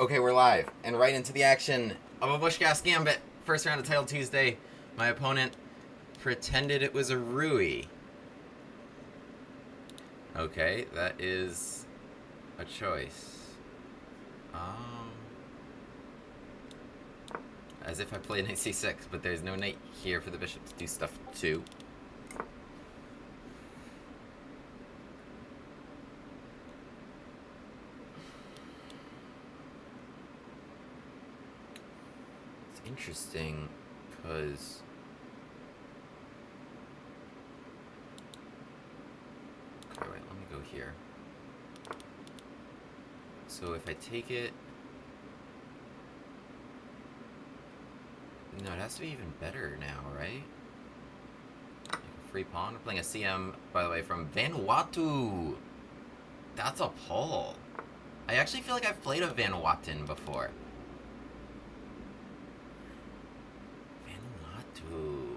Okay, we're live and right into the action of a Bushcast Gambit. First round of Title Tuesday. My opponent pretended it was a Rui. Okay, that is a choice. As if I played knight c6, but there's no knight here for the bishop to do stuff too. It's interesting because okay, wait, let me go here. So if I take it, no, it has to be even better now, right? Like a free pawn. We're playing a CM, by the way, from Vanuatu. That's a pull. I actually feel like I've played a Vanuatu before. Vanuatu.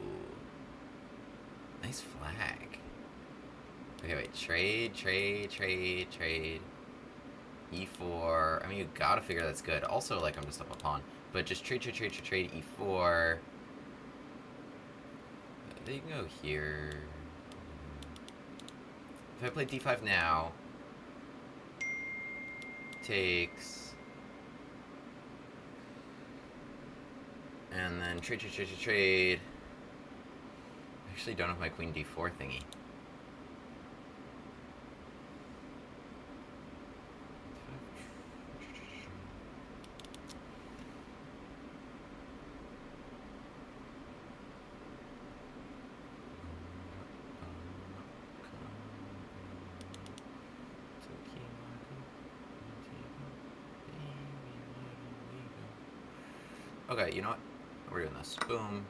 Nice flag. Okay, wait. Trade. E4. I mean, you gotta figure that's good. Also, like, I'm just up a pawn. But just trade, E4. They can go here. If I play D5 now, takes, and then trade. I actually don't have my queen D4 thingy. Okay, you know what? We're doing this. Boom.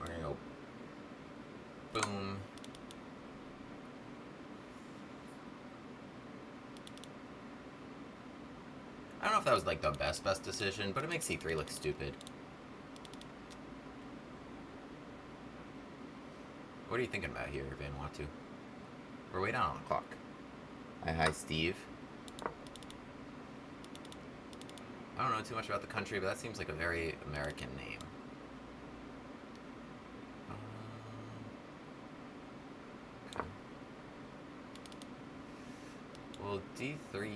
We're gonna go. Boom. I don't know if that was like the best decision, but it makes C3 look stupid. What are you thinking about here, Vanuatu? We're way down on the clock. Hi, Steve. I don't know too much about the country, but that seems like a very American name. Okay. Well, D3...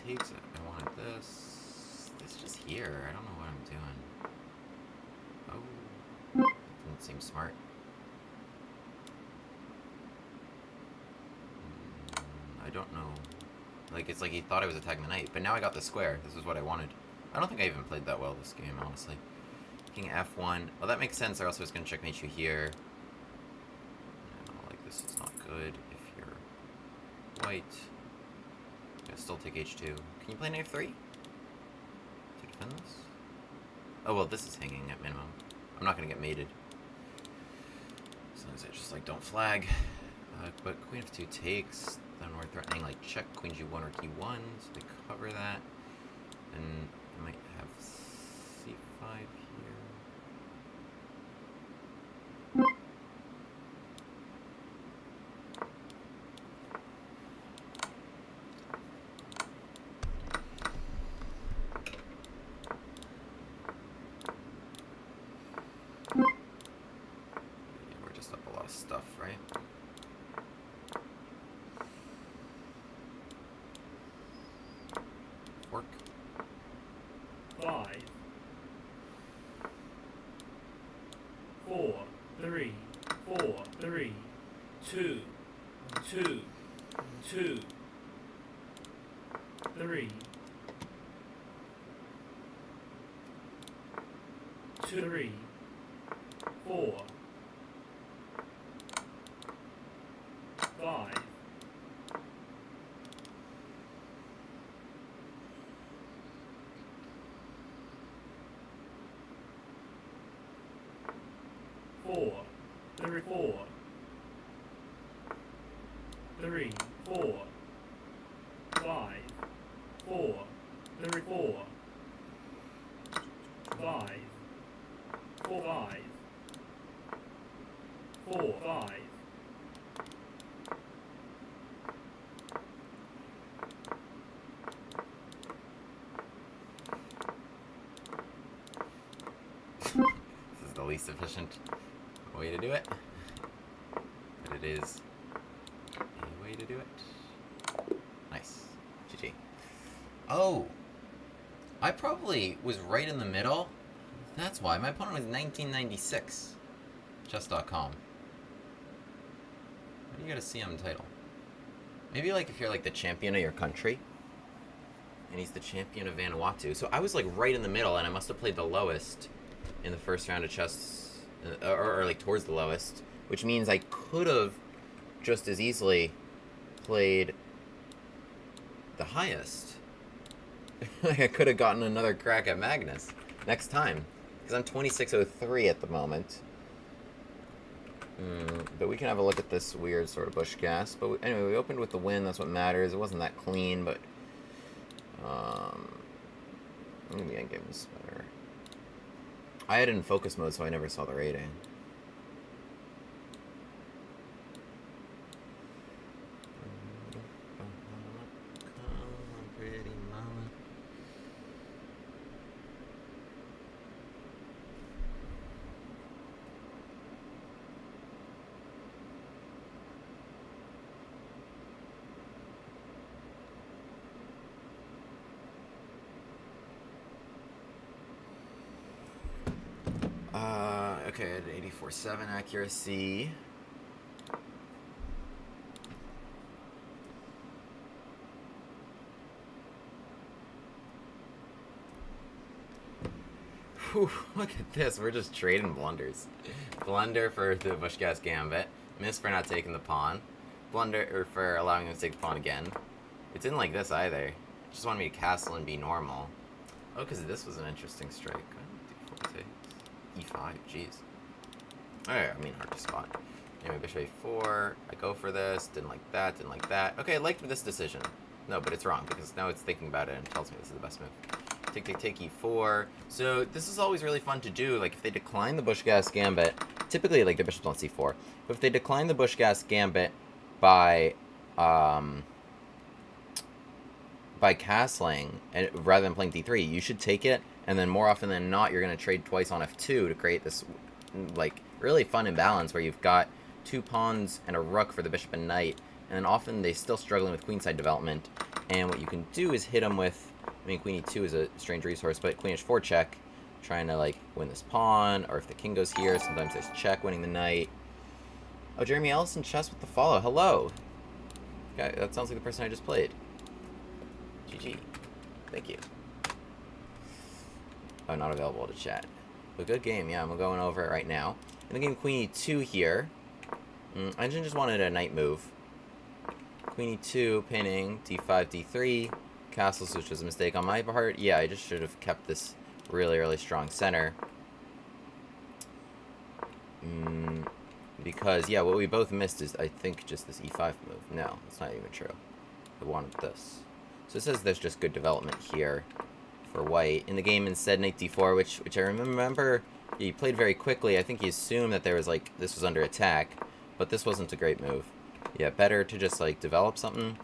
takes it. I wanted this. This just here. I don't know what I'm doing. Oh. That didn't seem smart. I don't know. Like, it's like he thought I was attacking the knight, but now I got the square. This is what I wanted. I don't think I even played that well this game, honestly. King F1. Well, that makes sense, or else I was going to checkmate you here. Like, this is not good if you're white. I still take H2. Can you play knight F3? To defend this? Oh, well, this is hanging at minimum. I'm not going to get mated. As long as I just, like, don't flag. But queen F2 takes. Then we're threatening, like, check queen G1 or T1, so they cover that. And I might have C5 here. Stuff, right? Work. 5, 4, 3, 4, 3, 2, 2, 2, 3, 2, 3, 4, 5, 4, 3, 4, 3, 4, 5, 4, 3, 4, 5, 4, 5, 4, 5. This is the least efficient way to do it. But it is a way to do it. Nice. GG. Oh! I probably was right in the middle. That's why. My opponent was 1996. Chess.com. What do you got to see on the title? Maybe like if you're like the champion of your country. And he's the champion of Vanuatu. So I was like right in the middle, and I must have played the lowest in the first round of chess, or like towards the lowest, which means I could have just as easily played the highest. I could have gotten another crack at Magnus next time, because I'm 2603 at the moment. But we can have a look at this weird sort of bush gas. But anyway, we opened with the win. That's what matters. It wasn't that clean, but maybe the endgame was better. I had it in focus mode, so I never saw the rating. Pretty mama. Okay, I had 84.7 accuracy. Whew, look at this. We're just trading blunders. Blunder for the Bushgas Gambit. Miss for not taking the pawn. Blunder or for allowing him to take the pawn again. It didn't like this either. It just wanted me to castle and be normal. Oh, because this was an interesting strike. E5, jeez. Alright, I mean, hard to spot. Anyway, bishop a4. I go for this. Didn't like that. Didn't like that. Okay, I liked this decision. No, but it's wrong, because now it's thinking about it and tells me this is the best move. Take, take, take, e4. So, this is always really fun to do. Like, if they decline the Bushgas Gambit, typically, like, the bishop's on c4. But if they decline the Bushgas Gambit by castling, and rather than playing d3, you should take it, and then more often than not, you're going to trade twice on f2 to create this, like, really fun imbalance where you've got two pawns and a rook for the bishop and knight, and then often they're still struggling with queenside development, and what you can do is hit them with, I mean, queen e2 is a strange resource, but queen h4 check, trying to, like, win this pawn, or if the king goes here, sometimes there's check winning the knight. Oh, Jeremy Ellison, chess with the follow. Hello. Okay, that sounds like the person I just played. GG. Thank you. Oh, not available to chat. But good game, yeah, I'm going over it right now. In the game, queen e2 here. I just wanted a knight move. Queen e2, pinning, d5, d3. Castles, which was a mistake on my part. Yeah, I just should have kept this really, really strong center. Because, yeah, what we both missed is, I think, just this e5 move. No, it's not even true. I wanted this. So it says there's just good development here for white. In the game, instead, knight d4, which I remember he played very quickly. I think he assumed that there was, like, this was under attack. But this wasn't a great move. Yeah, better to just, like, develop something.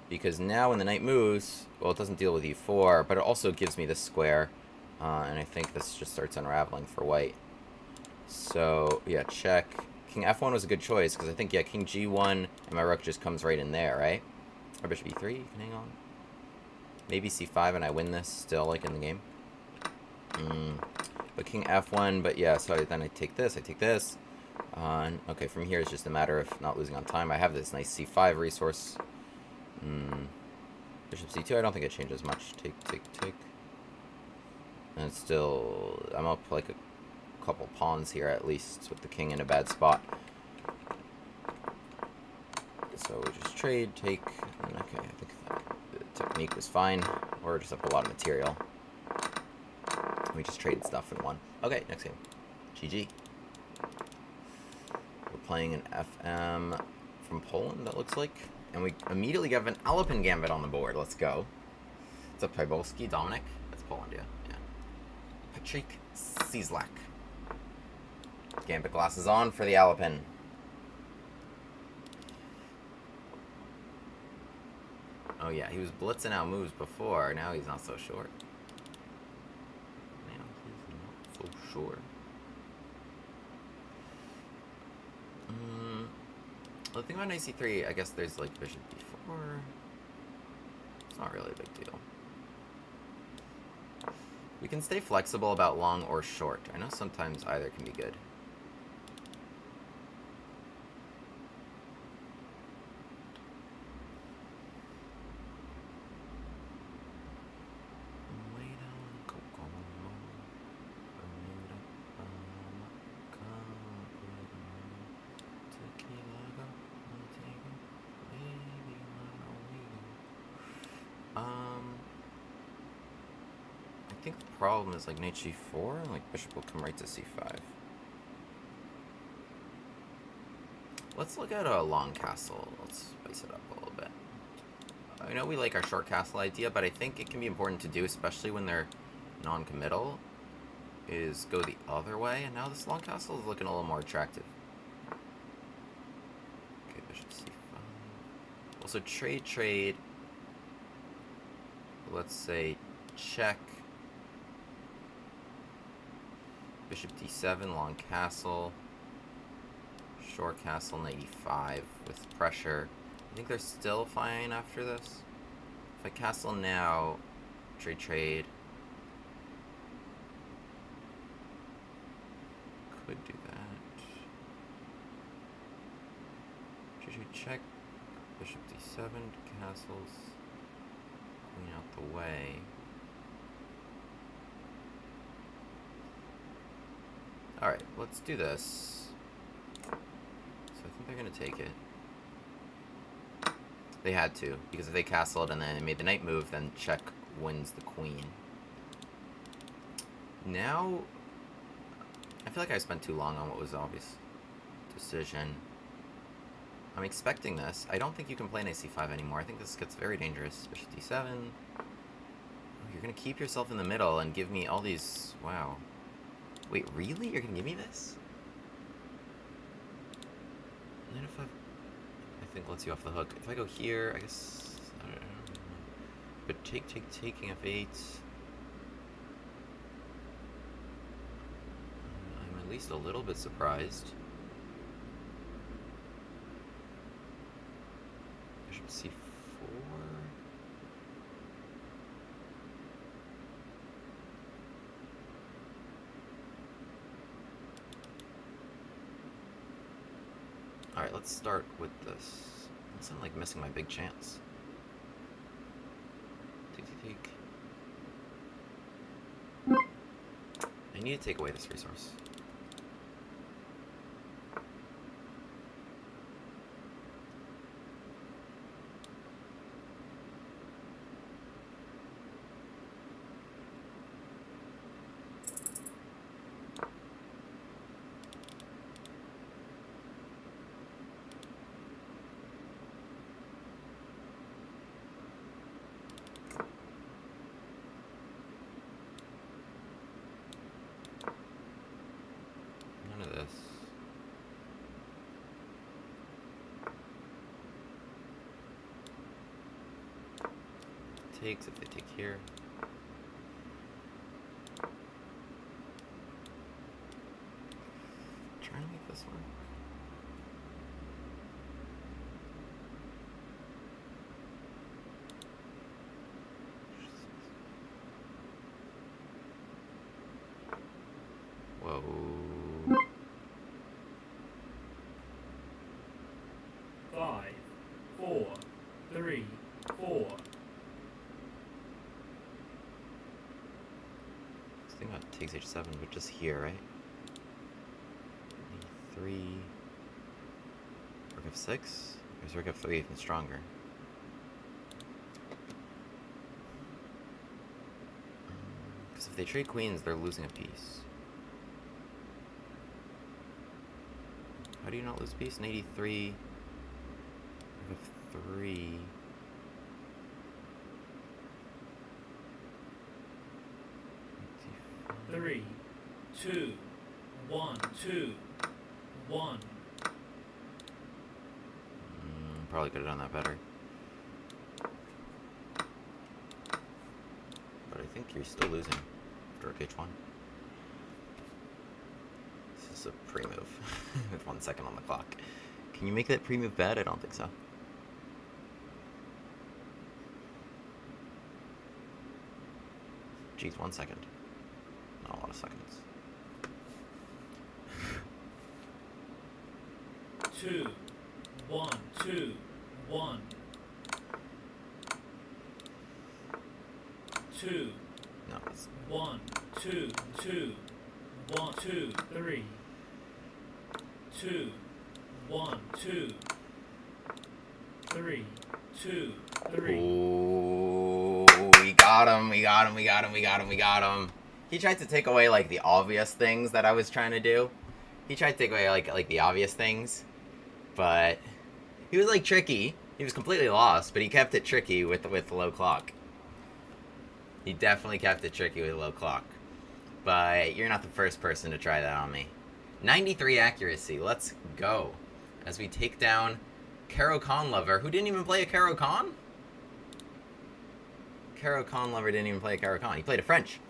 Because now when the knight moves, well, it doesn't deal with e4, but it also gives me this square. And I think this just starts unraveling for white. So, yeah, check. King f1 was a good choice, because I think, yeah, king g1, and my rook just comes right in there, right? Or bishop e3, you can hang on. Maybe c5, and I win this still, like, in the game. But king f1, but yeah, so then I take this, okay, from here it's just a matter of not losing on time. I have this nice c5 resource. Bishop c2, I don't think it changes much. Take, take, take. And it's still, I'm up like a couple pawns here at least, with the king in a bad spot. So we just trade, take, and okay, I think the technique was fine. Or just up a lot of material. We just traded stuff and won. Okay, next game. GG. playing an FM from Poland, that looks like. And we immediately have an Alpen Gambit on the board. Let's go. It's a Pybulski, Dominic. That's Poland, yeah. Patrick Cieslak. Gambit glasses on for the Alpen. Oh yeah, he was blitzing out moves before. Now he's not so short. Now he's not so sure. The thing about knight c3, I guess there's like bishop d4. It's not really a big deal. We can stay flexible about long or short. I know sometimes either can be good. I think the problem is like knight g4 and like bishop will come right to c5. Let's look at a long castle. Let's spice it up a little bit. I know we like our short castle idea, but I think it can be important to do, especially when they're non-committal, is go the other way. And now this long castle is looking a little more attractive. Okay, bishop c5. Also trade. Let's say check. Bishop d7, long castle. Short castle, knight e5 with pressure. I think they're still fine after this. If I castle now, trade. Could do that. Trade check. Bishop d7, castles. Queen out the way. Alright, let's do this. So I think they're going to take it. They had to, because if they castled and then they made the knight move, then check wins the queen. Now, I feel like I spent too long on what was obvious decision. I'm expecting this. I don't think you can play knight c5 anymore. I think this gets very dangerous. Bishop d7. Oh, you're going to keep yourself in the middle and give me all these... Wow. Wait, really? You're gonna give me this? And then if I think lets you off the hook. If I go here, I guess I don't know. But taking f8. I'm at least a little bit surprised. Bishop c4. Alright, let's start with this. Unless I'm like missing my big chance. Take. I need to take away this resource. Takes if they take here. Trying to make this work. Whoa. Five, four, three, four. Think about takes h7, but just here, right? E3. Rook f6? Or is rook f3 even stronger? Because if they trade queens, they're losing a piece. How do you not lose a piece? An 83. With 3. Three, two, 1, 2, 1. Probably could have done that better. But I think you're still losing after rook h1. This is a pre-move with 1 second on the clock. Can you make that pre-move bad? I don't think so. Geez, 1 second. Not a lot of seconds. 2, 1, 2, 1. 2, No, it's 1, 2, 2, 1, 2, 3. 2, 1, 2, 3, 2, 3. Ooh, we got him, we got him, we got him, we got him, we got him. He tried to take away, like, the obvious things that I was trying to do. He tried to take away, like the obvious things. But he was, like, tricky. He was completely lost, but he kept it tricky with low clock. He definitely kept it tricky with low clock. But you're not the first person to try that on me. 93 accuracy, let's go. As we take down Caro-Kann Lover, who didn't even play a Caro-Kann? Caro-Kann Lover didn't even play a Caro-Kann. He played a French.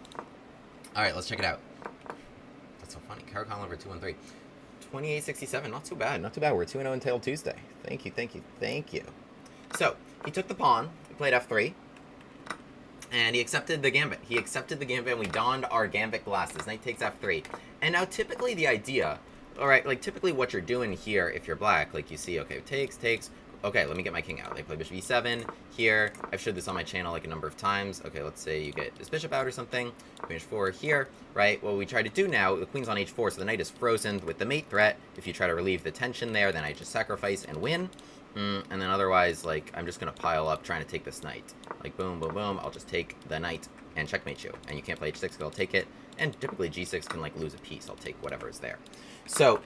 Alright, let's check it out. That's so funny. Caro-Kann Lover 2-1-3. 2867, not too bad, not too bad. We're 2-0 until Tuesday. Thank you, thank you, thank you. So, he took the pawn, he played f3, and he accepted the gambit. He accepted the gambit, and we donned our gambit glasses. Knight takes f3. And now, typically, the idea, alright, like, typically what you're doing here, if you're black, like, you see, okay, takes, okay, let me get my king out. They play bishop e7 here. I've showed this on my channel, like, a number of times. Okay, let's say you get this bishop out or something. Queen h4 here, right? What we try to do now, the queen's on h4, so the knight is frozen with the mate threat. If you try to relieve the tension there, then I just sacrifice and win. And then otherwise, like, I'm just going to pile up trying to take this knight. Like, boom, boom, boom, I'll just take the knight and checkmate you. And you can't play h6 because I'll take it. And typically g6 can, like, lose a piece. I'll take whatever is there. So,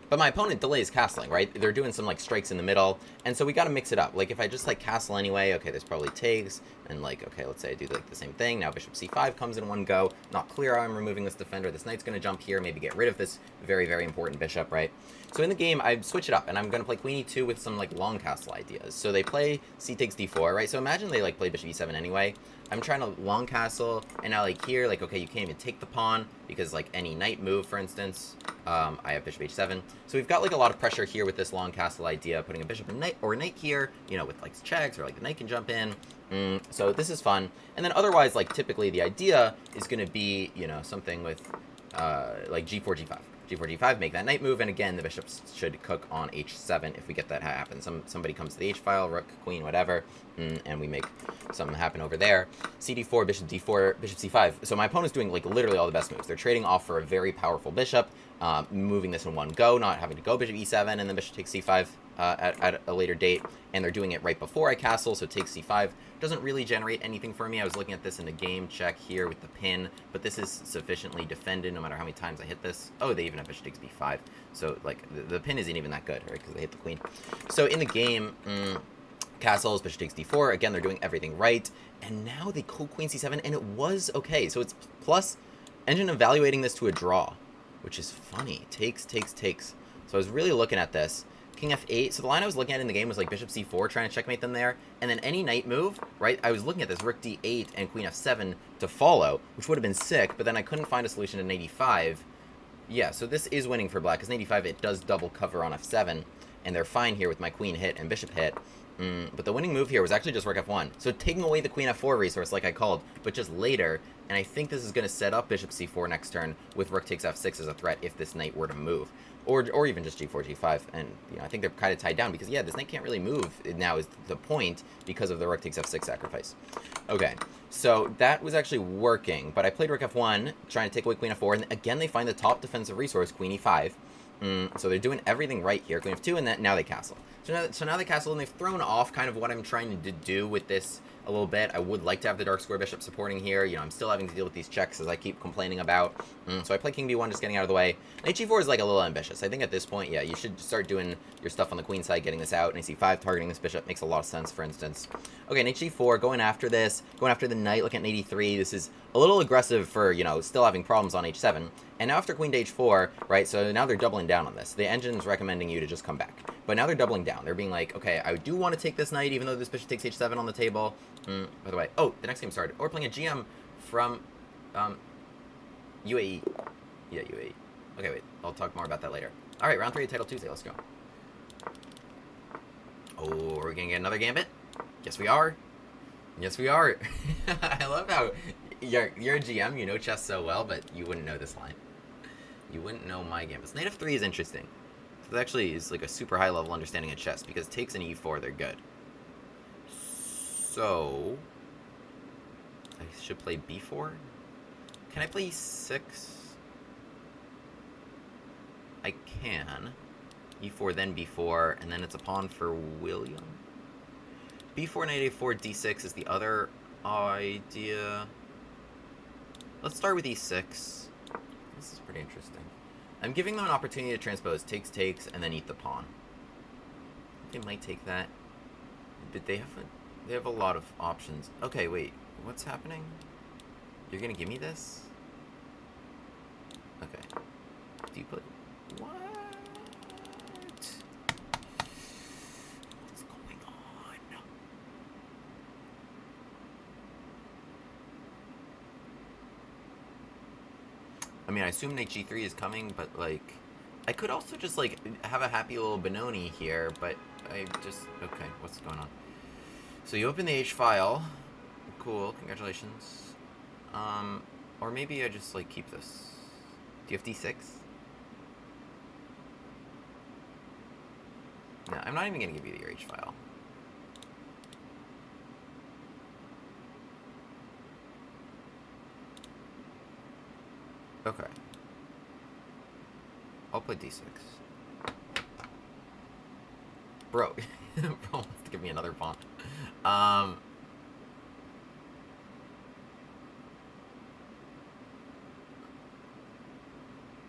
but my opponent delays castling, right? They're doing some, like, strikes in the middle, and so we gotta mix it up. Like, if I just, like, castle anyway, okay, there's probably takes, and, like, okay, let's say I do, like, the same thing. Now bishop c5 comes in one go. Not clear how I'm removing this defender. This knight's gonna jump here, maybe get rid of this very, very important bishop, right? So in the game, I switch it up, and I'm gonna play queen e2 with some, like, long castle ideas. So they play c takes d4, right? So imagine they, like, play bishop e7 anyway. I'm trying to long castle, and now, like, here, like, okay, you can't even take the pawn, because, like, any knight move, for instance, I have bishop h7. So we've got, like, a lot of pressure here with this long castle idea, putting a bishop and knight, or a knight here, you know, with, like, checks, or, like, the knight can jump in. So this is fun. And then otherwise, like, typically the idea is going to be, you know, something with, like, g4, g5. g4, g5, make that knight move, and again, the bishops should cook on h7 if we get that happen. Somebody comes to the h-file, rook, queen, whatever, and we make something happen over there. cd4, bishop d4, bishop c5. So my opponent's doing, like, literally all the best moves. They're trading off for a very powerful bishop, moving this in one go, not having to go bishop e7, and then bishop takes c5 at a later date, and they're doing it right before I castle, so take c5 doesn't really generate anything for me. I was looking at this in the game check here with the pin, but this is sufficiently defended no matter how many times I hit this. Oh, they even have bishop takes b5, so, like, the pin isn't even that good, right, because they hit the queen. So in the game, castles, bishop takes d4, again, they're doing everything right, and now they go queen c7, and it was okay. So it's plus engine evaluating this to a draw, which is funny. Takes. So I was really looking at this. King f8. So the line I was looking at in the game was like bishop c4, trying to checkmate them there. And then any knight move, right? I was looking at this rook d8 and queen f7 to follow, which would have been sick, but then I couldn't find a solution to knight e5. Yeah, so this is winning for black, because knight e5, it does double cover on f7, and they're fine here with my queen hit and bishop hit. But the winning move here was actually just rook f1. So taking away the queen f4 resource like I called, but just later. And I think this is going to set up bishop c4 next turn with rook takes f6 as a threat if this knight were to move. Or even just g4, g5. And, you know, I think they're kind of tied down because, yeah, this knight can't really move now is the point because of the rook takes f6 sacrifice. Okay, so that was actually working. But I played rook f1, trying to take away queen f4. And again, they find the top defensive resource, queen e5. So they're doing everything right here. Queen f2, and now they castle. So now they castle, and they've thrown off kind of what I'm trying to do with this a little bit. I would like to have the Dark Square Bishop supporting here. You know, I'm still having to deal with these checks as I keep complaining about. So I play King B1 just getting out of the way. Knight G4 is like a little ambitious. I think at this point, yeah, you should start doing your stuff on the queen side, getting this out. Knight C5 targeting this bishop makes a lot of sense, for instance. Okay, Knight G4, going after this, going after the knight, looking at Knight E3. This is a little aggressive for, you know, still having problems on H7. And now after queen to H4, right, so now they're doubling down on this. The engine's recommending you to just come back. But now they're doubling down. They're being like, okay, I do want to take this knight, even though this bishop takes H7 on the table. By the way, oh, the next game started. Or playing a GM from UAE. Yeah, UAE. Okay, wait, I'll talk more about that later. All right, round 3 of Title Tuesday, let's go. Oh, are we gonna get another gambit? Yes, we are. Yes, we are. I love how you're a GM, you know chess so well, but you wouldn't know this line. You wouldn't know my gambits. Knight f3 is interesting. So it actually is like a super high level understanding of chess, because takes an e4, they're good. So I should play b4? Can I play e6? I can. e4, then b4, and then it's a pawn for William. b4, knight a4, d6 is the other idea. Let's start with e6. This is pretty interesting. I'm giving them an opportunity to transpose. Takes, and then eat the pawn. They might take that. But they have a lot of options. Okay, wait. What's happening? You're gonna give me this? Okay. Do you put... What? What's going on? I mean, I assume Knight G3 is coming, but, like... I could also just, like, have a happy little Benoni here, but I just... Okay, what's going on? So you open the H file. Cool, congratulations. Or maybe I just, like, keep this. Do you have D6? No, I'm not even gonna give you your H file. Okay. I'll play D6. Bro. Bro wants to give me another pawn.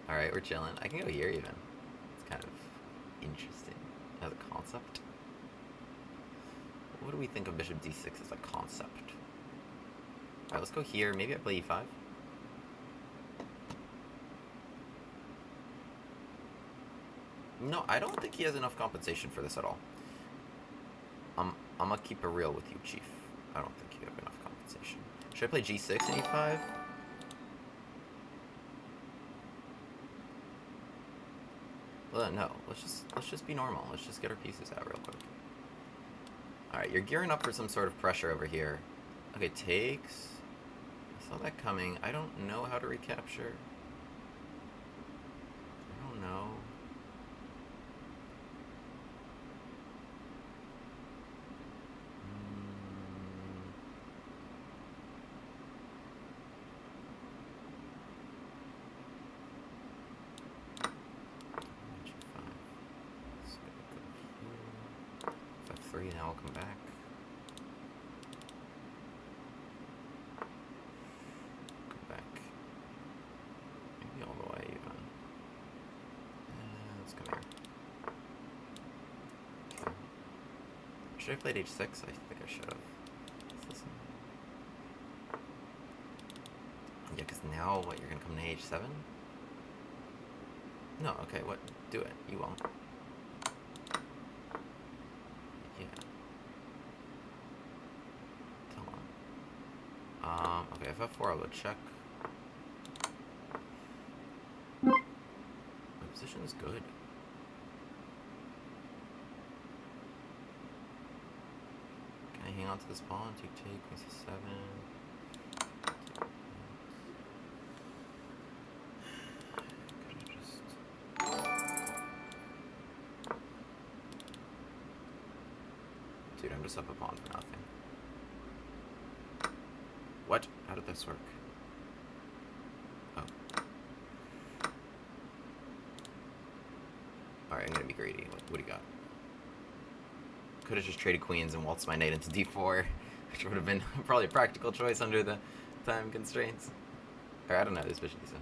Alright, we're chilling. I can go here even. It's kind of interesting as a concept. What do we think of bishop d6 as a concept? Alright, let's go here. Maybe I play e5. No, I don't think he has enough compensation for this at all. I'm gonna keep it real with you, Chief. I don't think you have enough compensation. Should I play g6 and e5? Well, no. Let's just be normal. Let's just get our pieces out real quick. Alright, you're gearing up for some sort of pressure over here. Okay, takes. I saw that coming. I don't know how to recapture. I don't know. Now I'll come back. Come back. Maybe all the way even. Let's come here. Okay. Should I have played h6? I think I should have. Let's listen. Yeah, because now what? You're gonna come to h7? No, okay, what? Do it. You won't. Okay, if f4, I'll go check. My position is good. Can I hang on to this pawn? Take, queen c7. Dude, I'm just up a pawn for nothing. What? How did this work? Oh. Alright, I'm gonna be greedy. What do you got? Could have just traded queens and waltzed my knight into d4. Which would have been probably a practical choice under the time constraints. Or I don't know, this bishop d7.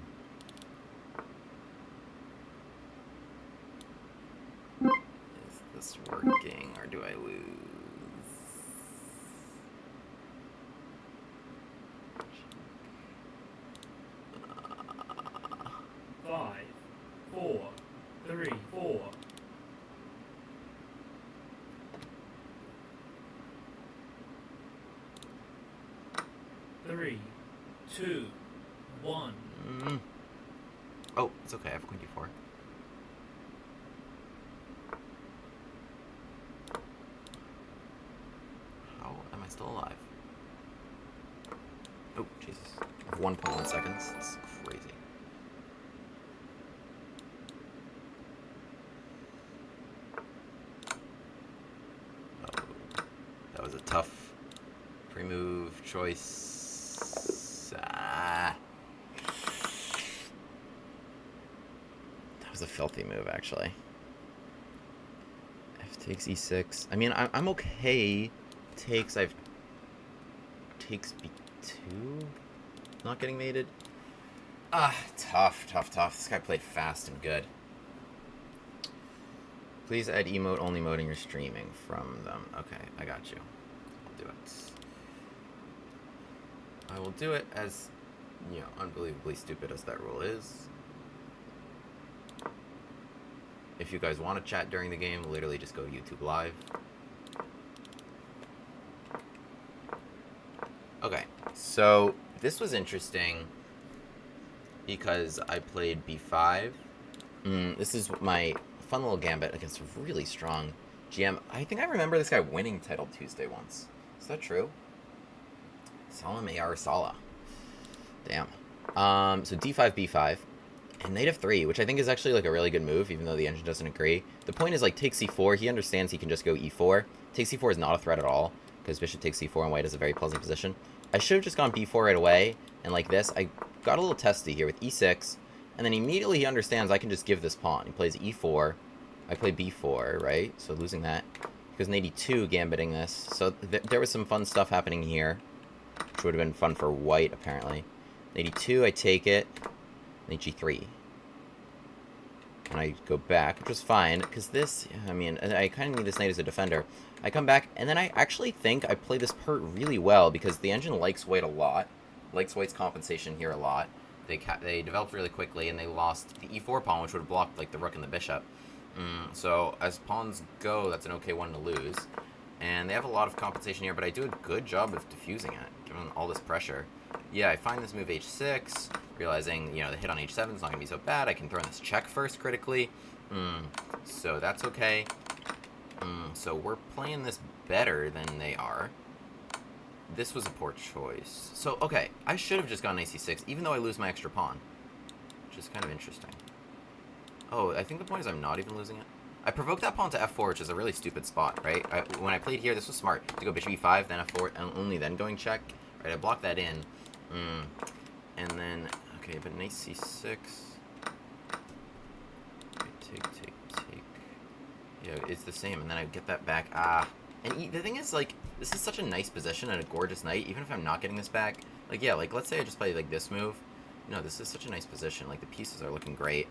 Is this working, or do I lose? 5, 4, 3, 4. Three, two, one. Oh, it's okay. I have queen d4. How am I still alive? Oh, Jesus. I have 1.1 seconds. It's crazy. Oh, that was a tough pre-move choice. That was a filthy move, actually. F takes e6. I mean, I'm okay. Takes, takes b2. Not getting mated. Tough. This guy played fast and good. Please add emote only mode in your streaming from them. Okay, I got you. I'll do it. I will do it as, unbelievably stupid as that rule is. If you guys want to chat during the game, literally just go to YouTube Live. Okay, so this was interesting because I played b5. This is my fun little gambit against a really strong GM. I think I remember this guy winning Title Tuesday once. Is that true? Salam AR Salah. Damn. So d5, b5. And knight f3, which I think is actually like a really good move, even though the engine doesn't agree. The point is like take c4. He understands he can just go e4. Take c4 is not a threat at all, because bishop takes c4 and white is a very pleasant position. I should have just gone b4 right away, and like this, I got a little testy here with e6, and then immediately he understands I can just give this pawn. He plays e4. I play b4, right? So losing that. He goes knight e2, gambiting this. So there was some fun stuff happening here, which would have been fun for white, apparently. Knight e2, I take it. Knight g3. And I go back, which was fine, because this, I mean, I kind of need this knight as a defender. I come back, and then I actually think I play this part really well, because the engine likes white a lot, likes white's compensation here a lot. They developed really quickly, and they lost the e4 pawn, which would have blocked, like, the rook and the bishop. So, as pawns go, that's an okay one to lose. And they have a lot of compensation here, but I do a good job of diffusing it, given all this pressure. Yeah, I find this move h6, realizing, the hit on h7 is not going to be so bad. I can throw in this check first critically. So that's okay. So we're playing this better than they are. This was a poor choice. So, okay, I should have just gone knight c6, even though I lose my extra pawn. Which is kind of interesting. Oh, I think the point is I'm not even losing it. I provoked that pawn to f4, which is a really stupid spot, right? When I played here, this was smart. To go bishop e5, then f4, and only then going check. Right, I blocked that in. And then, okay, but knight c6. Okay, take. Yeah, it's the same, and then I get that back. And the thing is, like, this is such a nice position and a gorgeous knight, even if I'm not getting this back. Like, yeah, like, let's say I just play, like, this move. No, this is such a nice position. Like, the pieces are looking great.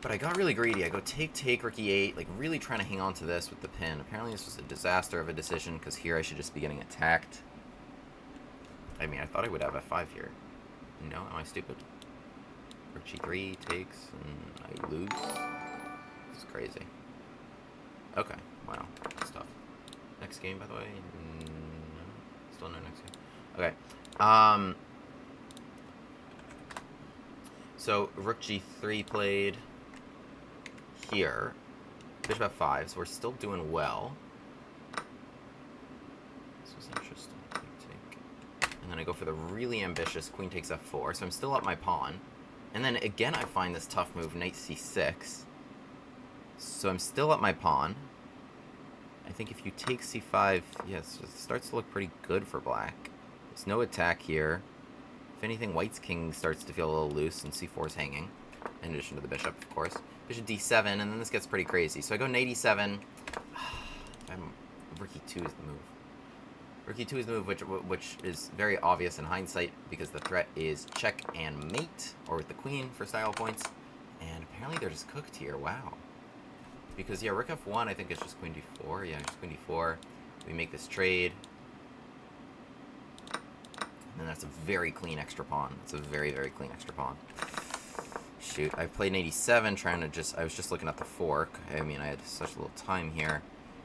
But I got really greedy. I go take, rook e8, like, really trying to hang on to this with the pin. Apparently this was a disaster of a decision, because here I should just be getting attacked. I mean, I thought I would have f5 here. No, am I stupid? Rook g3 takes, and I lose. It's crazy. Okay, wow, that's tough. Next game, by the way? No, still no next game. Okay, so rook g3 played here. Bishop f5, so we're still doing well. This was interesting. And then I go for the really ambitious queen takes f4, so I'm still up my pawn. And then again I find this tough move, knight c6. So I'm still up my pawn. I think if you take c5, yes, it starts to look pretty good for black. There's no attack here. If anything, white's king starts to feel a little loose, and c4 is hanging. In addition to the bishop, of course. Bishop d7, and then this gets pretty crazy. So I go knight e7. Rook e2 is the move. Rook e2 is the move which is very obvious in hindsight because the threat is check and mate, or with the queen for style points. And apparently they're just cooked here. Wow. Because, yeah, rook f1, I think it's just queen d4. Yeah, just queen d4. We make this trade. And that's a very clean extra pawn. It's a very, very clean extra pawn. Shoot, I played an 87 trying to I was just looking at the fork. I mean, I had such little time here.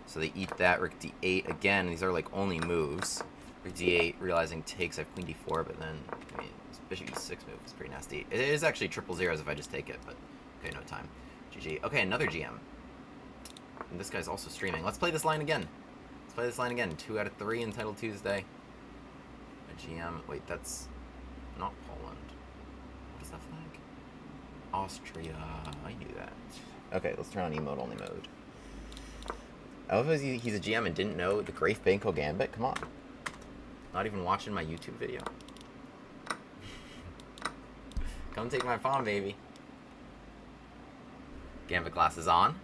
So they eat that, rook d8. Again, these are like only moves. Rook d8, realizing takes, I have queen d4, but then, I mean, this bishop e6 move is pretty nasty. It is actually triple zeros if I just take it, but okay, no time. GG. Okay, another GM. And this guy's also streaming. Let's play this line again. Let's play this line again. 2 out of 3 Entitled Tuesday. A GM. Wait, that's not Poland. What is that flag? Austria. I knew that. Okay, let's turn on emote only mode. I love how he's a GM and didn't know the Graf Banco Gambit. Come on. Not even watching my YouTube video. Come take my pawn, baby. Gambit glasses on.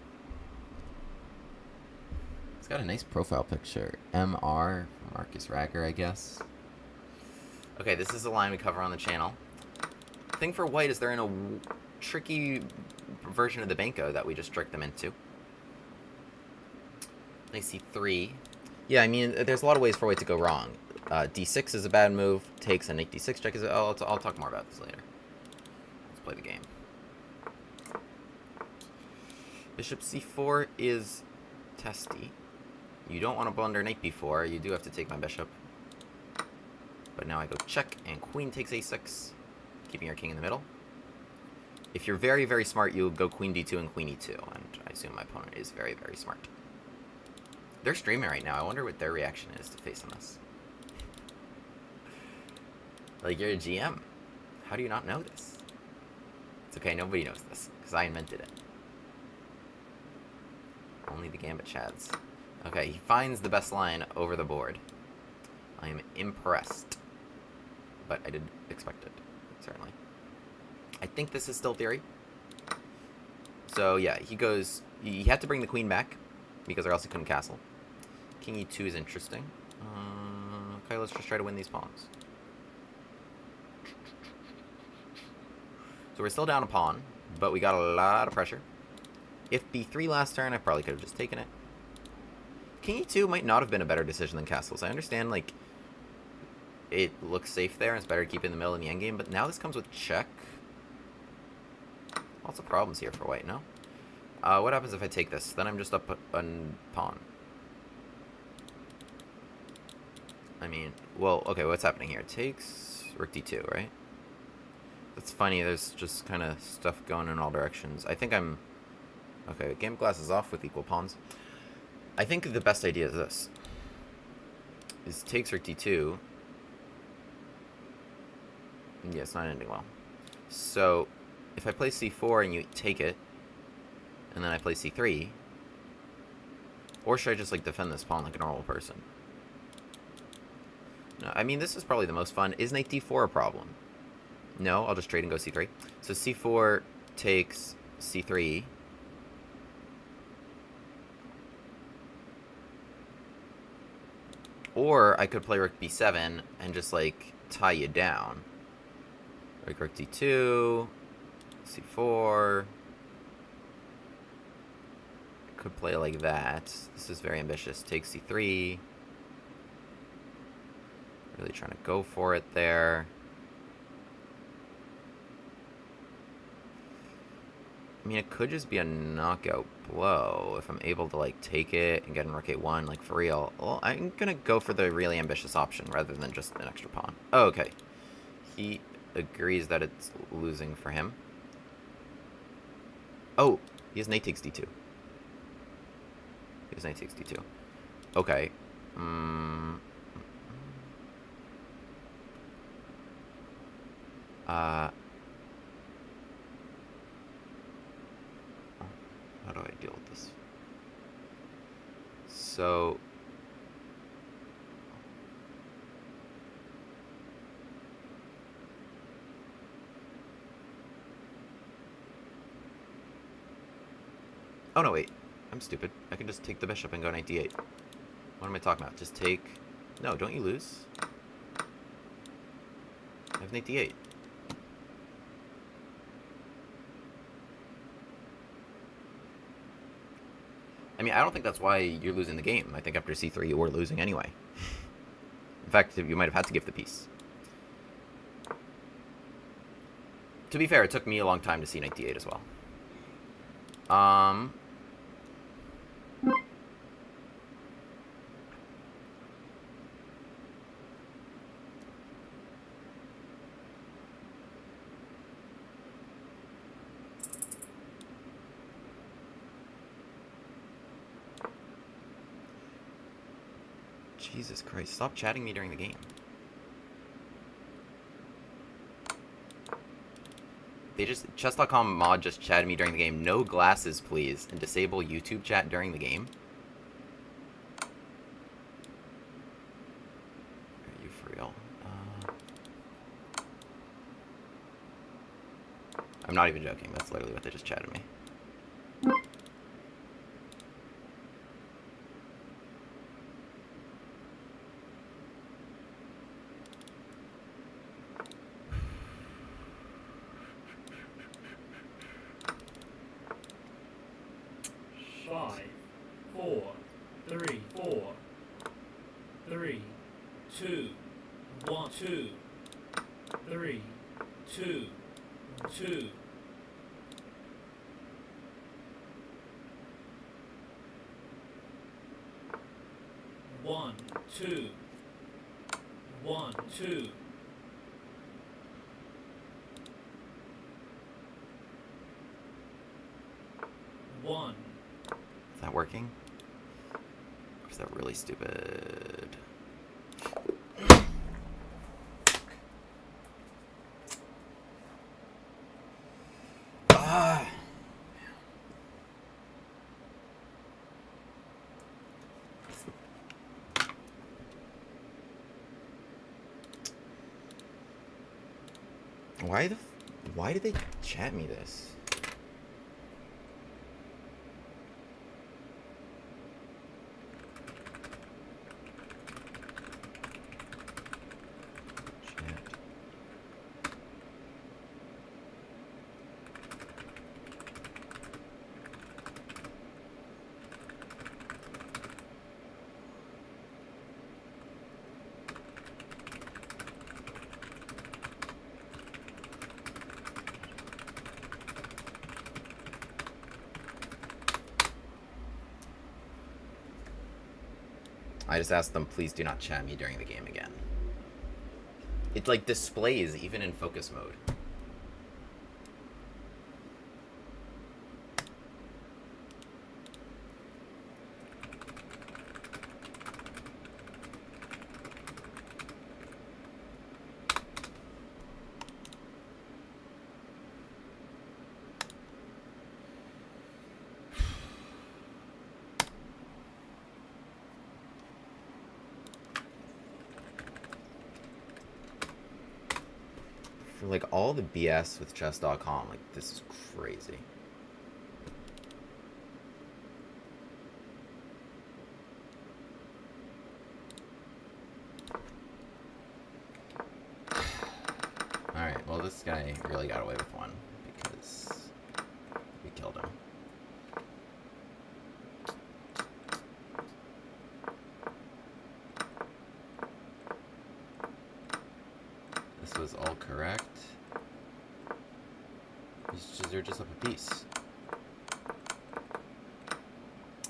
It's got a nice profile picture. MR, Marcus Ragger, I guess. Okay, this is the line we cover on the channel. Thing for white is they're in a tricky version of the Banco that we just tricked them into. They see 3. Yeah, I mean, there's a lot of ways for white to go wrong. D6 is a bad move. Takes and knight D6 check is. I'll talk more about this later. Let's play the game. Bishop C4 is testy. You don't want to blunder knight B4. You do have to take my bishop. But now I go check, and queen takes A6, keeping your king in the middle. If you're very, very smart, you'll go queen D2 and queen E2, and I assume my opponent is very, very smart. They're streaming right now. I wonder what their reaction is to facing this. Like, you're a GM. How do you not know this? It's okay, nobody knows this, because I invented it. Only the Gambit chads. Okay, he finds the best line over the board. I am impressed. But I did expect it, certainly. I think this is still theory. So, yeah, he had to bring the queen back, because or else he couldn't castle. King e2 is interesting. Okay, let's just try to win these pawns. So we're still down a pawn, but we got a lot of pressure. If b3 last turn, I probably could have just taken it. King e2 might not have been a better decision than castles. I understand, like, it looks safe there, and it's better to keep it in the middle in the endgame, but now this comes with check. Lots of problems here for white, no? What happens if I take this? Then I'm just up a pawn. I mean, well, okay, what's happening here? It takes rook d2, right? That's funny, there's just kind of stuff going in all directions. I think I'm... Okay, game glass is off with equal pawns. I think the best idea is this. Is takes rook d2. Yeah, it's not ending well. So, if I play c4 and you take it, and then I play c3, or should I just, like, defend this pawn like a normal person? No, I mean, this is probably the most fun. Is knight d4 a problem? No, I'll just trade and go c3. So c4 takes c3. Or I could play rook b7 and just, like, tie you down. Like rook d2, c4. Could play like that. This is very ambitious. Take c3. Really trying to go for it there. I mean, it could just be a knockout blow if I'm able to, like, take it and get in rook a1, like, for real. Well, I'm gonna go for the really ambitious option rather than just an extra pawn. Oh, okay. He agrees that it's losing for him. Oh, he has knight takes d2. He has knight takes d2. Okay. How do I deal with this? So... Oh, no, wait. I'm stupid. I can just take the bishop and go knight d8. What am I talking about? Just take No, don't you lose? I have knight d8. I mean, I don't think that's why you're losing the game. I think after c3 you were losing anyway. In fact, you might have had to give the piece. To be fair, it took me a long time to see knight d8 as well. Jesus Christ, stop chatting me during the game. Chess.com mod just chatted me during the game. No glasses, please, and disable YouTube chat during the game. Are you for real? I'm not even joking. That's literally what they just chatted me. Five, four, three, four, three, two, one, two, three, two, two. One, two, one, two. One. Is that working? Or is that really stupid? Ah. Why did they chat me this? I just asked them, please do not chat me during the game again. It like displays even in focus mode. For like all the BS with chess.com, like this is crazy. Alright, well this guy really got away with one because we killed him. This was all correct. They're just up a piece.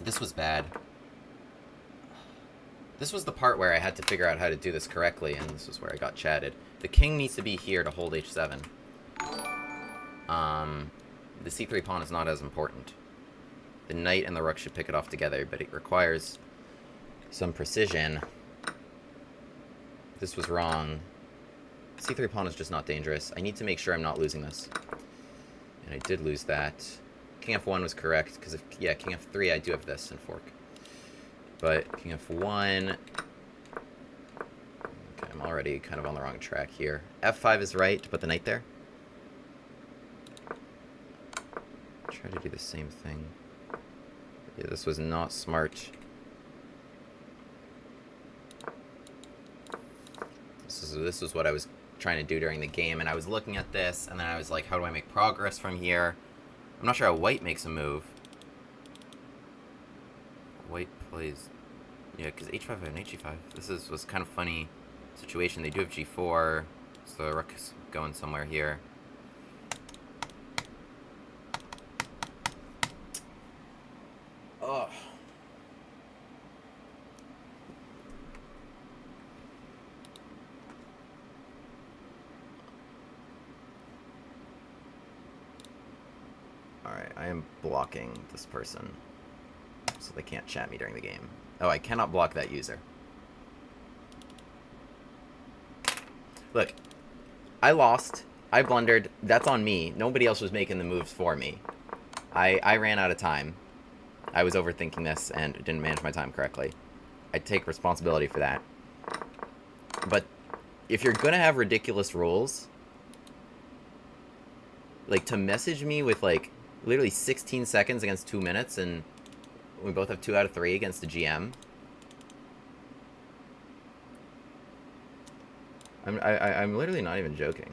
This was bad. This was the part where I had to figure out how to do this correctly, and this is where I got chatted. The king needs to be here to hold h7. The c3 pawn is not as important. The knight and the rook should pick it off together, but it requires some precision. This was wrong. c3 pawn is just not dangerous. I need to make sure I'm not losing this. And I did lose that. King f1 was correct, because if, yeah, king f3, I do have this in fork. But king f1... Okay, I'm already kind of on the wrong track here. f5 is right, to put the knight there. Try to do the same thing. Yeah, this was not smart. So this was what I was trying to do during the game, and I was looking at this, and then I was like, how do I make progress from here? I'm not sure how white makes a move. White plays... Yeah, because h5 and h5. This was kind of funny situation. They do have g4, so the rook is going somewhere here. Ugh. Alright, I am blocking this person so they can't chat me during the game. Oh, I cannot block that user. Look, I lost. I blundered. That's on me. Nobody else was making the moves for me. I ran out of time. I was overthinking this and didn't manage my time correctly. I take responsibility for that. But if you're gonna have ridiculous rules, like, to message me with, like, literally 16 seconds against 2 minutes, and we both have 2 out of 3 against the GM. I'm literally not even joking.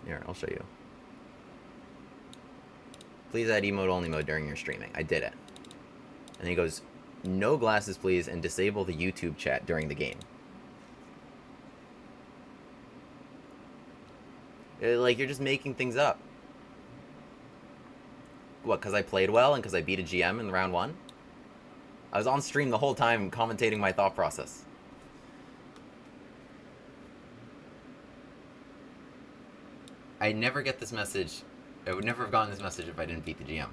Here, I'll show you. Please add emote only mode during your streaming. I did it. And he goes, no glasses please, and disable the YouTube chat during the game. Like, you're just making things up. What, because I played well and because I beat a GM in round 1? I was on stream the whole time commentating my thought process. I never get this message. I would never have gotten this message if I didn't beat the GM.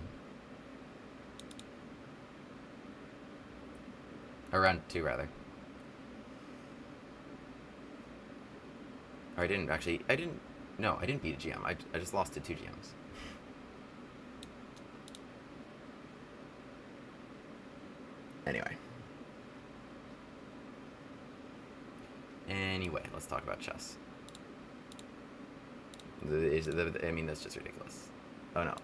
Or round 2, rather. Or I didn't, actually. No, I didn't beat a GM. I just lost to 2 GMs. Anyway, let's talk about chess. I mean, that's just ridiculous. Oh no.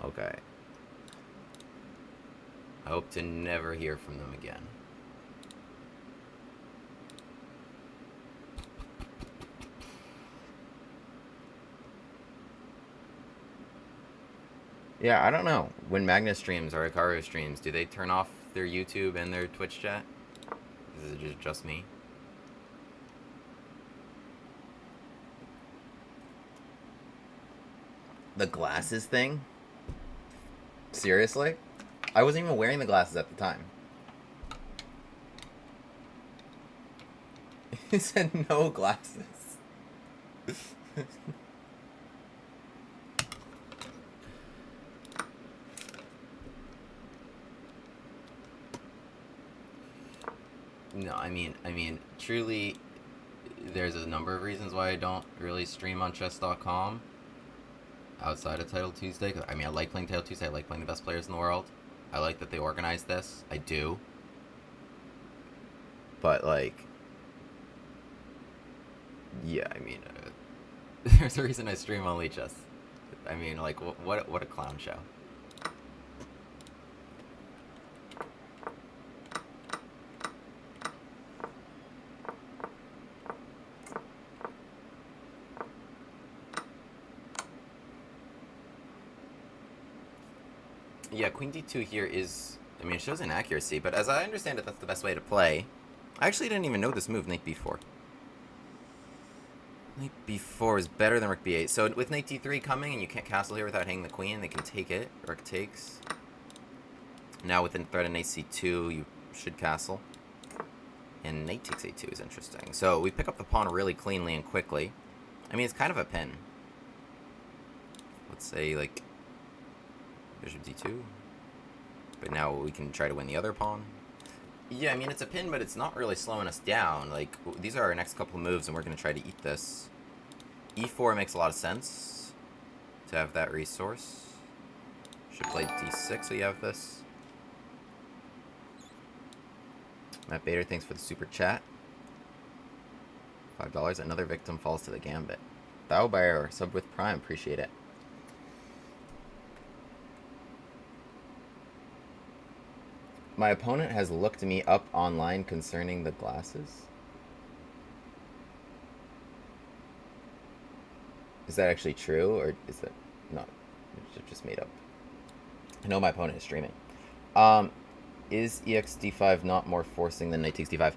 Okay. I hope to never hear from them again. Yeah, I don't know. When Magnus streams or Hikaru streams, do they turn off their YouTube and their Twitch chat? Is it just me? The glasses thing? Seriously? I wasn't even wearing the glasses at the time. He said no glasses. No, I mean, truly, there's a number of reasons why I don't really stream on chess.com outside of Title Tuesday. I mean, I like playing Title Tuesday. I like playing the best players in the world. I like that they organize this. I do. But, like, yeah, I mean, there's a reason I stream only chess. I mean, like, what a clown show. Yeah, Queen D2 here is... I mean, it shows inaccuracy, but as I understand it, that's the best way to play. I actually didn't even know this move, Knight B4. Knight B4 is better than Rook B8. So with Knight D3 coming, and you can't castle here without hanging the queen, they can take it. Rook takes. Now within threat of Knight C2, you should castle. And knight takes a2 is interesting. So we pick up the pawn really cleanly and quickly. I mean, it's kind of a pin. Let's say, like, bishop d2. But now we can try to win the other pawn. Yeah, I mean, it's a pin, but it's not really slowing us down. Like, these are our next couple moves, and we're going to try to eat this. e4 makes a lot of sense to have that resource. Should play d6 so you have this. Matt Bader, thanks for the super chat. $5. Another victim falls to the gambit. Baubayer, sub with Prime. Appreciate it. My opponent has looked me up online concerning the glasses. Is that actually true, or is that not? It's just made up. I know my opponent is streaming. Is EXD5 not more forcing than knight takes d5?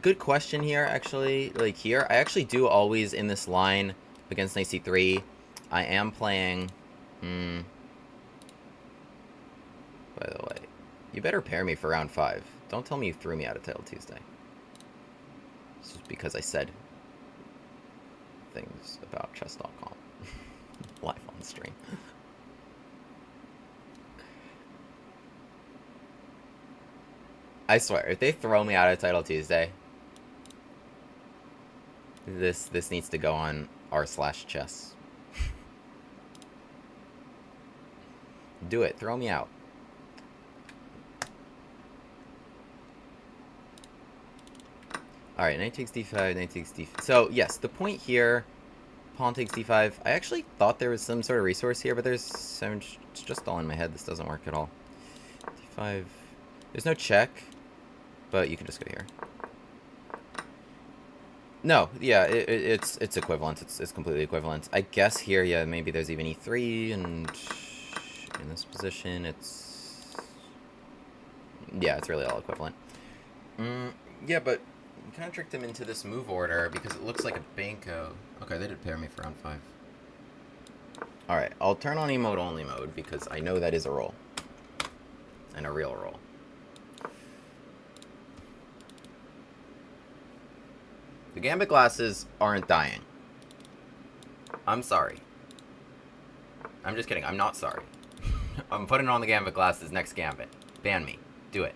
Good question here, actually. Like here, I actually do always in this line against knight c3. I am playing. By the way, you better pair me for round 5. Don't tell me you threw me out of Title Tuesday. This is because I said things about chess.com live on stream. I swear, if they throw me out of Title Tuesday, this needs to go on r/chess. Do it. Throw me out. Alright, knight takes d5, knight takes d5. So, yes, the point here, pawn takes d5. I actually thought there was some sort of resource here, but it's just all in my head. This doesn't work at all. d5. There's no check, but you can just go here. No, yeah, it's equivalent. It's completely equivalent. I guess here, yeah, maybe there's even e3, and in this position, it's... Yeah, it's really all equivalent. Yeah, but... kind of tricked him into this move order because it looks like a banko. Okay, they did pair me for round 5. Alright, I'll turn on emote only mode because I know that is a roll. And a real roll. The gambit glasses aren't dying. I'm sorry. I'm just kidding. I'm not sorry. I'm putting on the gambit glasses next gambit. Ban me. Do it.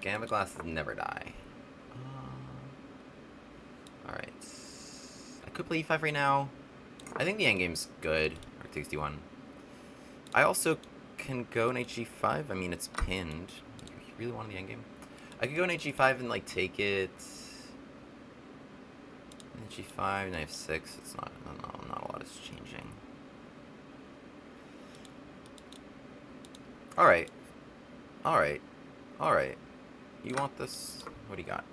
Gambit glasses never die. Alright. I could play e5 right now. I think the endgame's good. Or takes d1. I also can go knight g5. I mean, it's pinned. You really want the endgame? I could go knight g5 and, like, take it. Knight g5, knight f6. It's not a lot is changing. Alright. Alright. Alright. You want this? What do you got?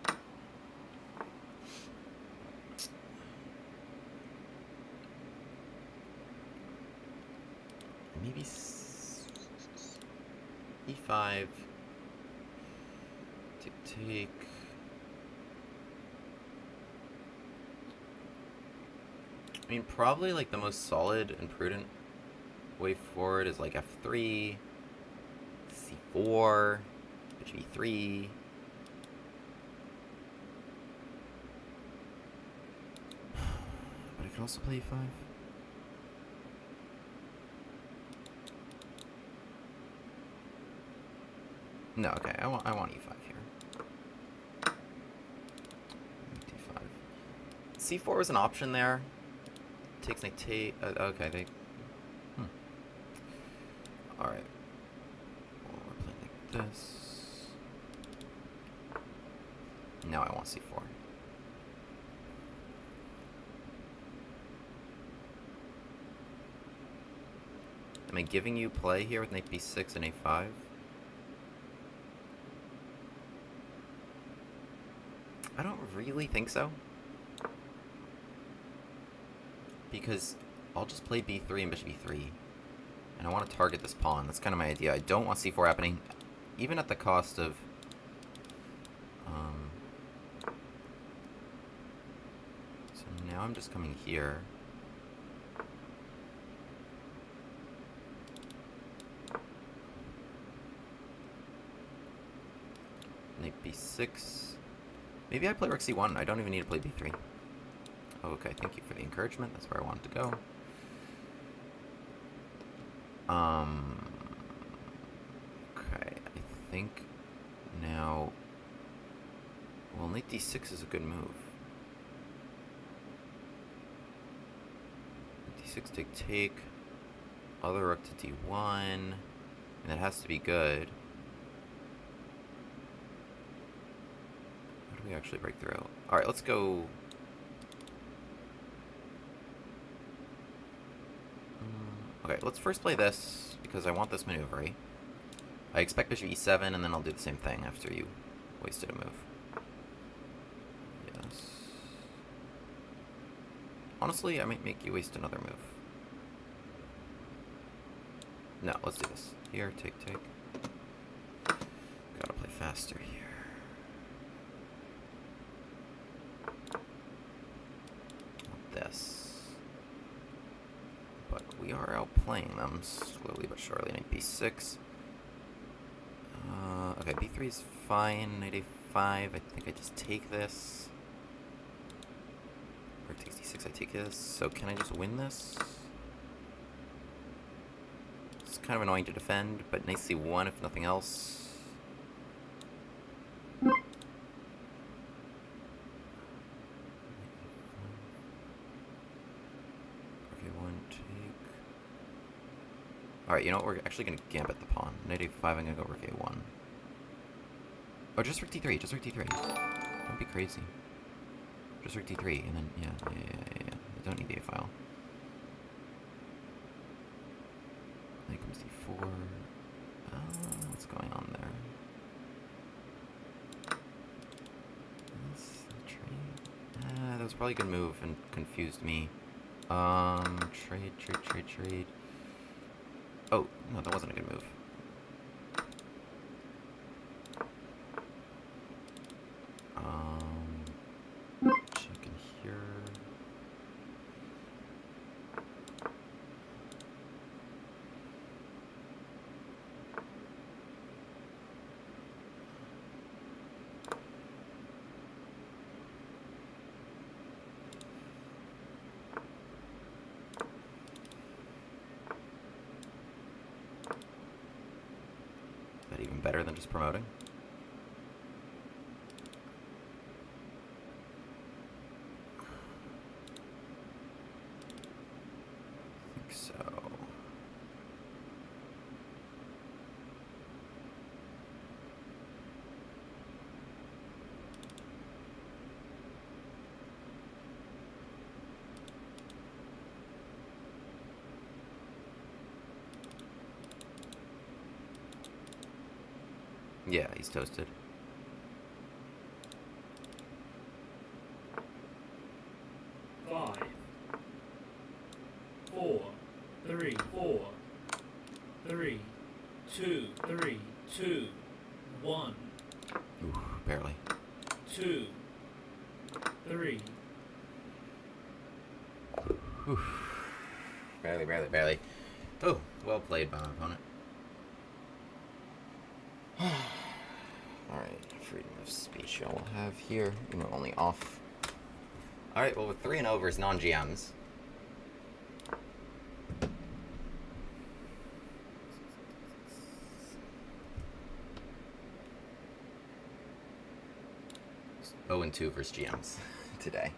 Maybe e5. Take. I mean, probably like the most solid and prudent way forward is like f3, c4, b3. But I could also play e5. No, okay, I want e5 here. d5. c4 was an option there. Takes knight take. Okay, they. All right. Well, we're playing like this. Now I want c4. Am I giving you play here with knight b6 and a5? I don't really think so. Because I'll just play b3 and bishop e3. And I want to target this pawn. That's kind of my idea. I don't want c4 happening, even at the cost of I'm just coming here. Knight b6. Maybe I play rook c1. I don't even need to play b3. Oh, okay, thank you for the encouragement. That's where I wanted to go. Okay, I think now... Well, knight d6 is a good move. D6 take. Other rook to d1. And that has to be good. How do we actually break through? Alright, let's go... Okay, let's first play this, because I want this maneuver. I expect bishop e7, and then I'll do the same thing after you wasted a move. Yes. Honestly, I might make you waste another move. No, let's do this. Here, take. Gotta play faster here. Not this. But we are outplaying them slowly but surely. Knight b6. Okay, b3 is fine. Knight a5. I think I just take this. Or takes d6, I take this. So can I just win this? It's kind of annoying to defend, but knight c1 if nothing else. Alright, you know what? We're actually going to gambit the pawn. Knight a5, I'm going to go rook a1. Oh, just rook d3. Just rook d3. Don't be crazy. Just rook d3, and then, yeah. I don't need the a-file. Knight comes d4. What's going on there? That was probably a good move and confused me. Trade. Oh, no, that wasn't a good move. Check in here. Even better than just promoting. I think so. Yeah, he's toasted. Five, four, three, two, one. Ooh, barely. 2, 3. Ooh. Barely. Oh, well played by my opponent. Alright, freedom of speech I will have here. You know, only off. Alright, well with 3 and overs, non-GMs. Oh, and 2 versus GMs today.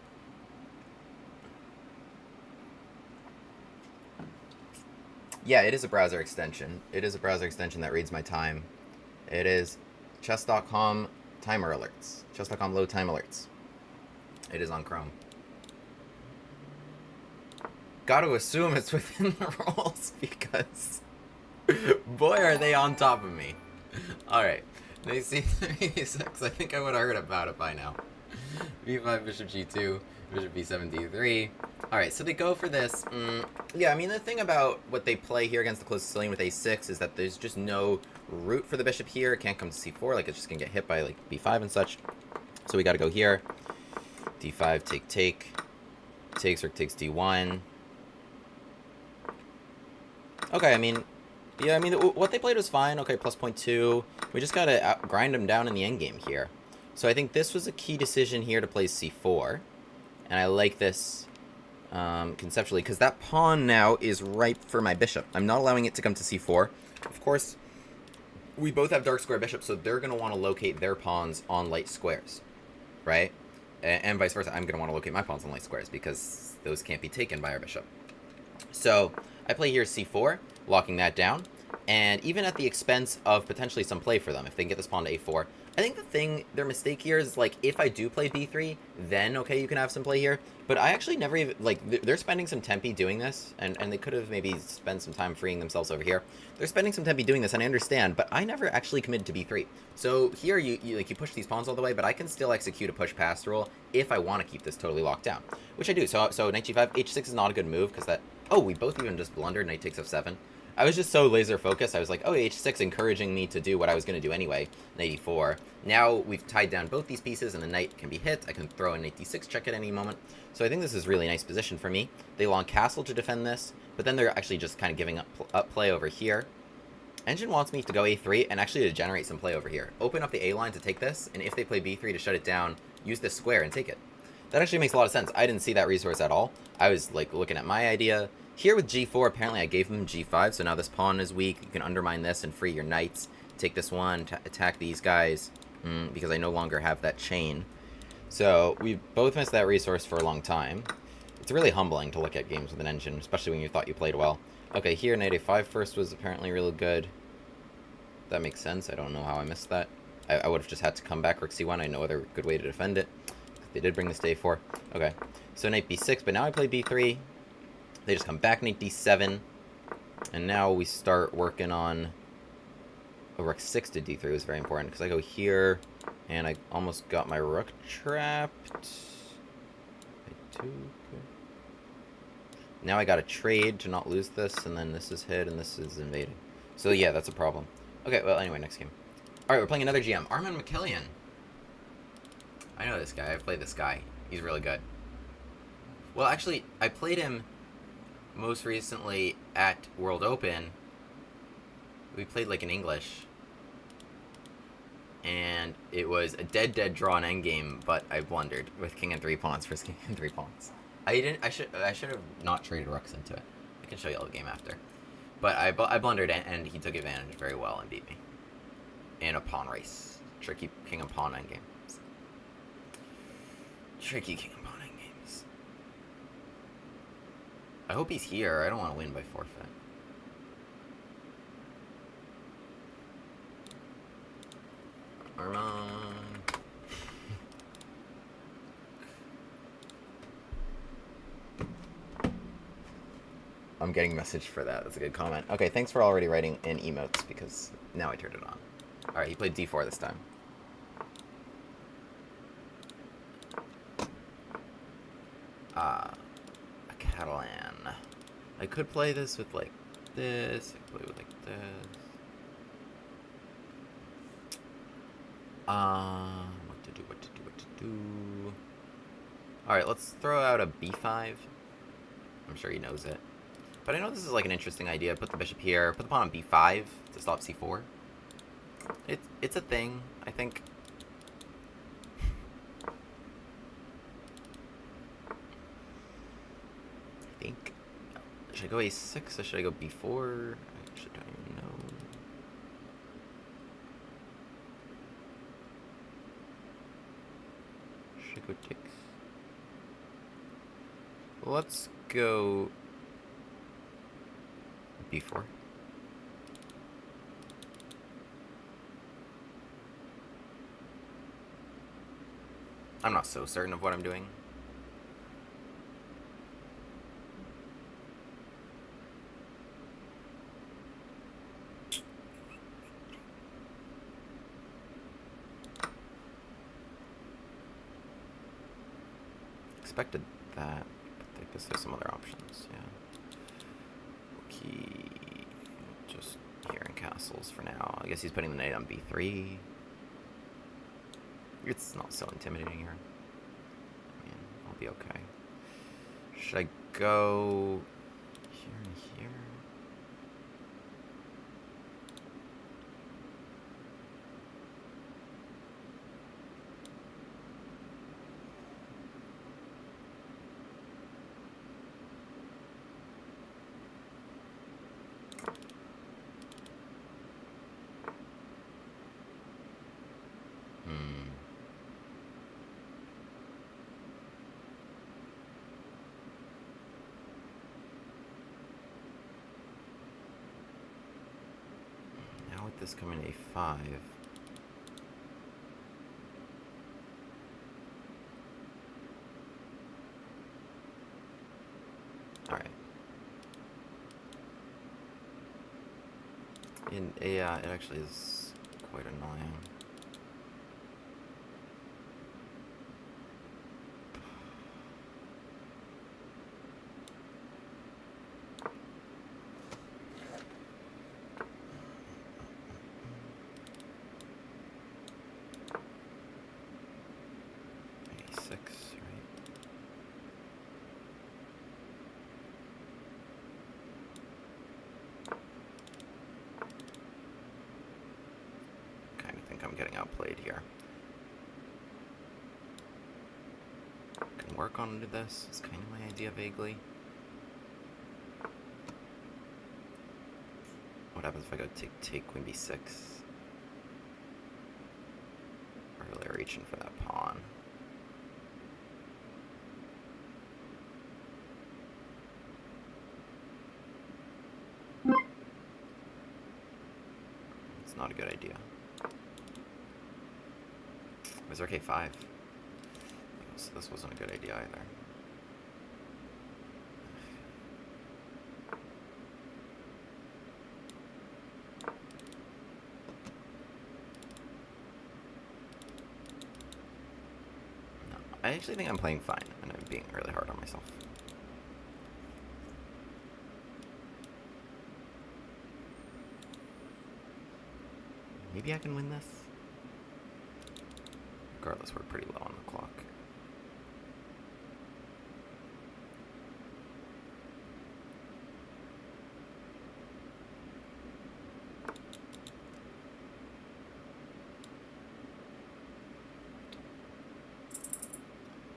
Yeah, it is a browser extension. It is a browser extension that reads my time. It is chess.com timer alerts. Chess.com load time alerts. It is on Chrome. Gotta assume it's within the rules because boy are they on top of me. Alright. They see 36. I think I would have heard about it by now. b5, bishop g2, bishop b7, d3. Alright, so they go for this. Yeah, I mean, the thing about what they play here against the closest Sicilian with a6 is that there's just no route for the bishop here. It can't come to c4. Like, it's just going to get hit by, like, b5 and such. So we got to go here. d5, take. takes, rook takes d1. Okay, I mean, yeah, I mean, what they played was fine. Okay, plus 0.2. We just gotta grind them down in the endgame here. So I think this was a key decision here to play c4. And I like this conceptually, because that pawn now is ripe for my bishop. I'm not allowing it to come to c4. Of course, we both have dark square bishops, so they're going to want to locate their pawns on light squares, right? And vice versa. I'm going to want to locate my pawns on light squares, because those can't be taken by our bishop. So I play here c4, locking that down, and even at the expense of potentially some play for them, if they can get this pawn to a4. I think their mistake here is, like, if I do play b3, then, okay, you can have some play here. But I actually never even, like, they're spending some tempi doing this, and they could have maybe spent some time freeing themselves over here. They're spending some tempi doing this, and I understand, but I never actually committed to b3. So here, you push these pawns all the way, but I can still execute a push-pass rule if I want to keep this totally locked down, which I do. So knight g5, h6 is not a good move, because that... Oh, we both even just blundered, knight takes f7. I was just so laser focused. I was like, oh, h6 encouraging me to do what I was going to do anyway, knight e4. Now we've tied down both these pieces and the knight can be hit. I can throw a knight d6 check at any moment. So I think this is really nice position for me. They long castle to defend this, but then they're actually just kind of giving up play over here. Engine wants me to go a3 and actually to generate some play over here. Open up the a line to take this, and if they play b3 to shut it down, use this square and take it. That actually makes a lot of sense. I didn't see that resource at all. I was like looking at my idea. Here with g4, apparently I gave him g5, so now this pawn is weak. You can undermine this and free your knights. Take this one, attack these guys, because I no longer have that chain. So we both missed that resource for a long time. It's really humbling to look at games with an engine, especially when you thought you played well. Okay, here knight a5 first was apparently really good. That makes sense. I don't know how I missed that. I would have just had to come back rook c1. I know other good way to defend it. They did bring this to a4. Okay, so knight b6, but now I play b3. They just come back knight d7, and now we start working on a rook 6 to d3 was very important, because I go here, and I almost got my rook trapped. Now I got to trade to not lose this, and then this is hit, and this is invaded. So yeah, that's a problem. Okay, well, anyway, next game. Alright, we're playing another GM. Armen Mekelian. I know this guy. I've played this guy. He's really good. Well, actually, I played him most recently at World Open. We played like in English, and it was a dead draw in endgame, but I blundered with king and 3 pawns versus king and 3 pawns. I should have not traded rooks into it. I can show you all the game after, but I blundered, and he took advantage very well and beat me in a pawn race. Tricky king and pawn endgame. Tricky king and pawn endgames. I hope he's here. I don't want to win by forfeit. Armen. I'm getting message for that. That's a good comment. Okay, thanks for already writing in emotes, because now I turned it on. Alright, he played d4 this time. A Catalan. I could play this with like this. I could play with like this. What to do. Alright, let's throw out a b5. I'm sure he knows it. But I know this is like an interesting idea. Put the bishop here. Put the pawn on b5 to stop c4. It's a thing, I think. Should I go a6 or should I go b4? I actually don't even know. Should I go takes? Let's go b4. I'm not so certain of what I'm doing. Expected that, but I guess there's some other options, yeah. Okay, just here in castles for now. I guess he's putting the knight on b3. It's not so intimidating here. I mean, I'll be okay. Should I go here and here? Now with this coming A5. Alright. Yeah, it actually is quite annoying. A6, right? Kind of think I'm getting outplayed here. Can work on this. It's kind of my idea vaguely. What happens if I go take queen b6? Really reaching for that pawn. It's not a good idea. Was there k5? So this wasn't a good idea either. No, I actually think I'm playing fine, and I'm being really hard on myself. Maybe I can win this? Regardless, we're pretty low on the clock.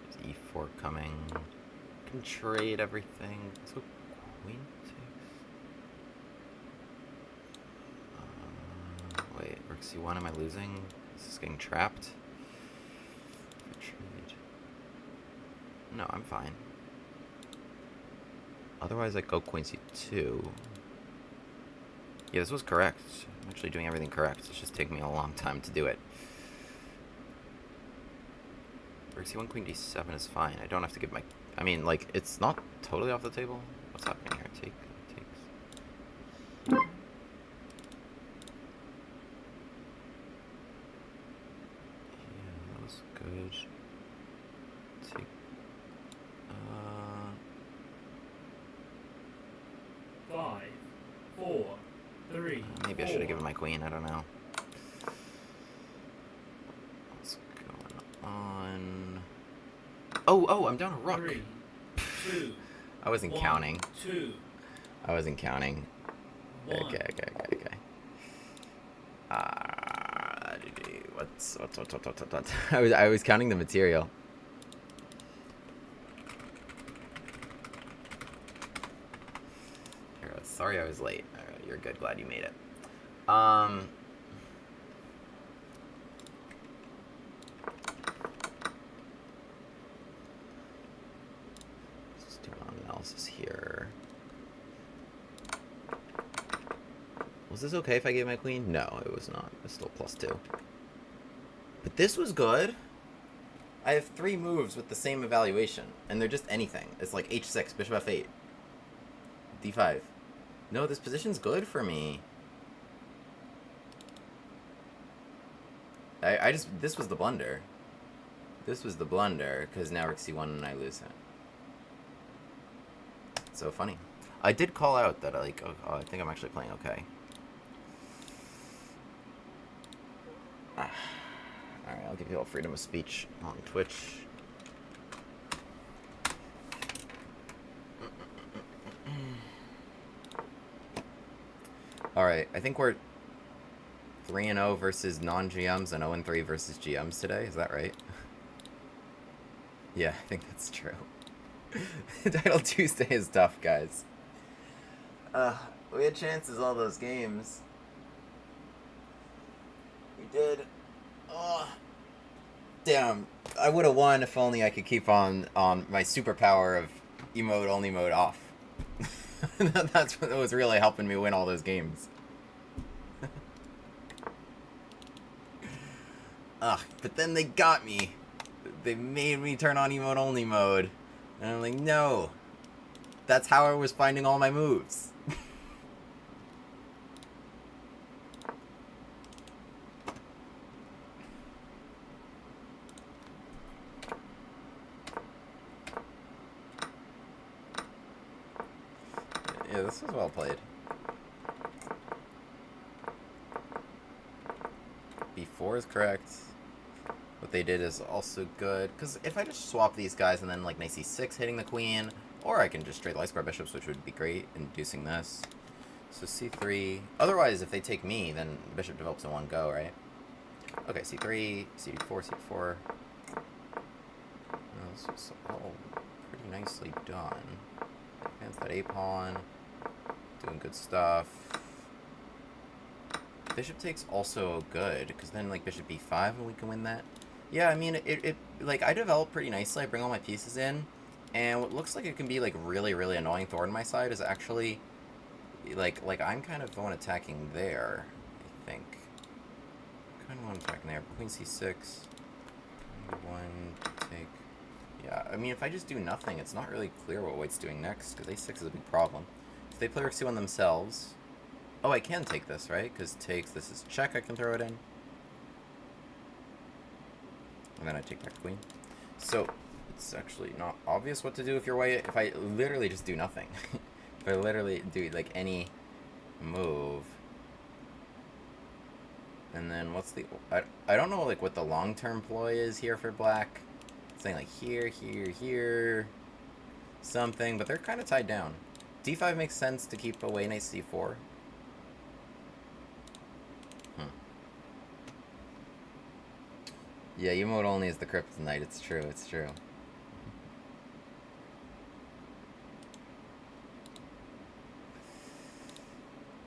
There's e4 coming. Can trade everything. So queen takes. Wait, rook c1. Am I losing? Is this getting trapped? Trade. No, I'm fine. Otherwise, I go queen c2. Yeah, this was correct. I'm actually doing everything correct. It's just taking me a long time to do it. Rook c1, queen d7 is fine. I don't have to give my... I mean, like, it's not totally off the table. What's happening here? Takes. Yeah, that was good. Take... 5, 4, 3. Maybe I should have given my queen. I don't know. What's going on? Oh, I'm down a rook. 3, 2. I wasn't 1, counting. 2. I wasn't counting. 1. Okay. What? I was counting the material. Here, sorry I was late. You're good. Glad you made it. Just doing an analysis here. Was this okay if I gave my queen? No, it was not. It's still +2. But this was good. I have 3 moves with the same evaluation, and they're just anything. It's like h6, bishop f8, d5. No, this position's good for me. This was the blunder. This was the blunder, because now rook c1 and I lose it. It's so funny. I did call out that, I think I'm actually playing okay. Alright, I'll give you all freedom of speech on Twitch. Alright, I think we're 3-0 versus non-GMs and 0-3 versus GMs today. Is that right? Yeah, I think that's true. Title Tuesday is tough, guys. We had chances all those games. We did. Oh, damn. I would have won if only I could keep on my superpower of emote only mode off. That's what was really helping me win all those games. Ugh, but then they got me. They made me turn on emote only mode. And I'm like, no. That's how I was finding all my moves. Yeah, this was well played. B4 is correct. What they did is also good, because if I just swap these guys and then like knight c6 hitting the queen, or I can just straight light square bishops, which would be great, inducing this. So c3. Otherwise, if they take me, then the bishop develops in one go, right? Okay, c3, c4, c4. This was all pretty nicely done. Advance that a pawn. Doing good stuff. Bishop takes also good, because then like bishop b5 and we can win that. Yeah, I mean, it like I develop pretty nicely. I bring all my pieces in, and what looks like it can be like really, really annoying thorn in my side is actually like I'm kind of the one attacking there, I think. Kind of one attacking there. Queen c6. One take. Yeah, I mean, if I just do nothing, it's not really clear what white's doing next, because a6 is a big problem. If they play rook c1 themselves... Oh, I can take this, right? Because takes, this is check, I can throw it in. And then I take back queen. So, it's actually not obvious what to do if you're white, if I literally just do nothing. If I literally do, like, any move. And then what's the... I don't know, like, what the long-term ploy is here for black. It's saying, like, here, here, here... something, but they're kind of tied down. d5 makes sense to keep away knight c4. Yeah, emote only is the kryptonite. It's true, it's true.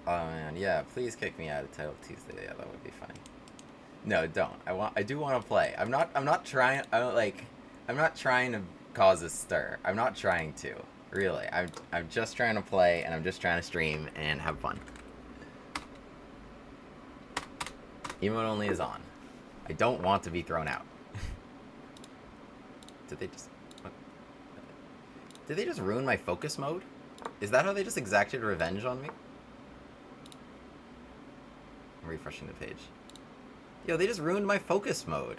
Oh man, yeah, please kick me out of Title Tuesday. Yeah, that would be fine. No, don't. I do want to play. I'm not trying to cause a stir. I'm not trying to. Really. I'm just trying to play, and I'm just trying to stream and have fun. Emote only is on. I don't want to be thrown out. Did they just ruin my focus mode? Is that how they just exacted revenge on me? I'm refreshing the page. Yo, they just ruined my focus mode.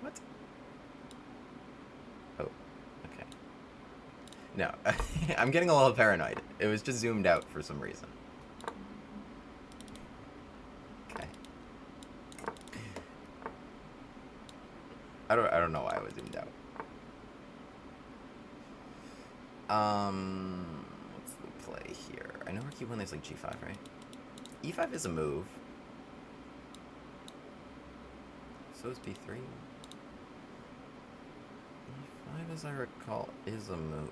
What? Oh, okay. No, I'm getting a little paranoid. It was just zoomed out for some reason. Okay. I don't know why I was zoomed out. What's the play here? I know rook e1 there's like g5, right? e5 is a move. So is b3. e5, as I recall, is a move.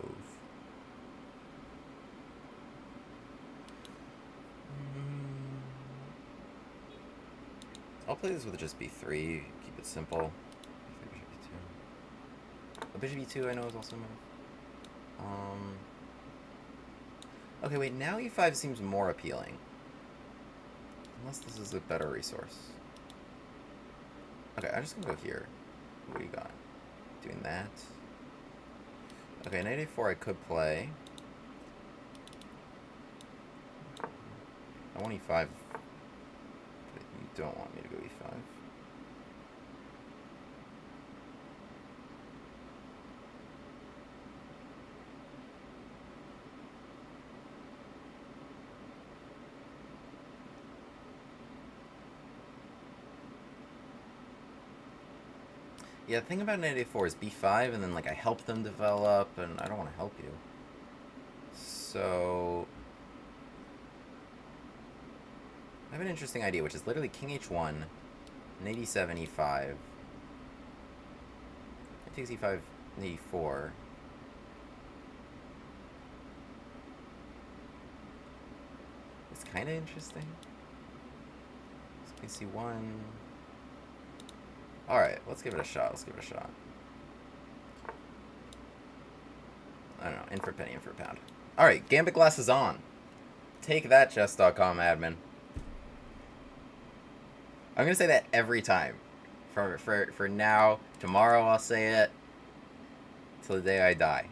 I'll play this with just b3, keep it simple. Bishop e2 I know is also a move. Okay, wait, now e5 seems more appealing. Unless this is a better resource. Okay, I'm just gonna go here. What do you got? Doing that. Okay, knight a4 I could play. I want e5, but you don't want me to go e5. Yeah, the thing about knight a4 is b5, and then like I help them develop, and I don't want to help you. So I have an interesting idea, which is literally king h1, knight e7, e5. Knight takes e5, knight e4. It's kind of interesting. So c1. Alright, let's give it a shot. I don't know, in for penny, in for pound. Alright, Gambit Glass is on. Take that, chess.com admin. I'm gonna say that every time. For now, tomorrow I'll say it. Till the day I die.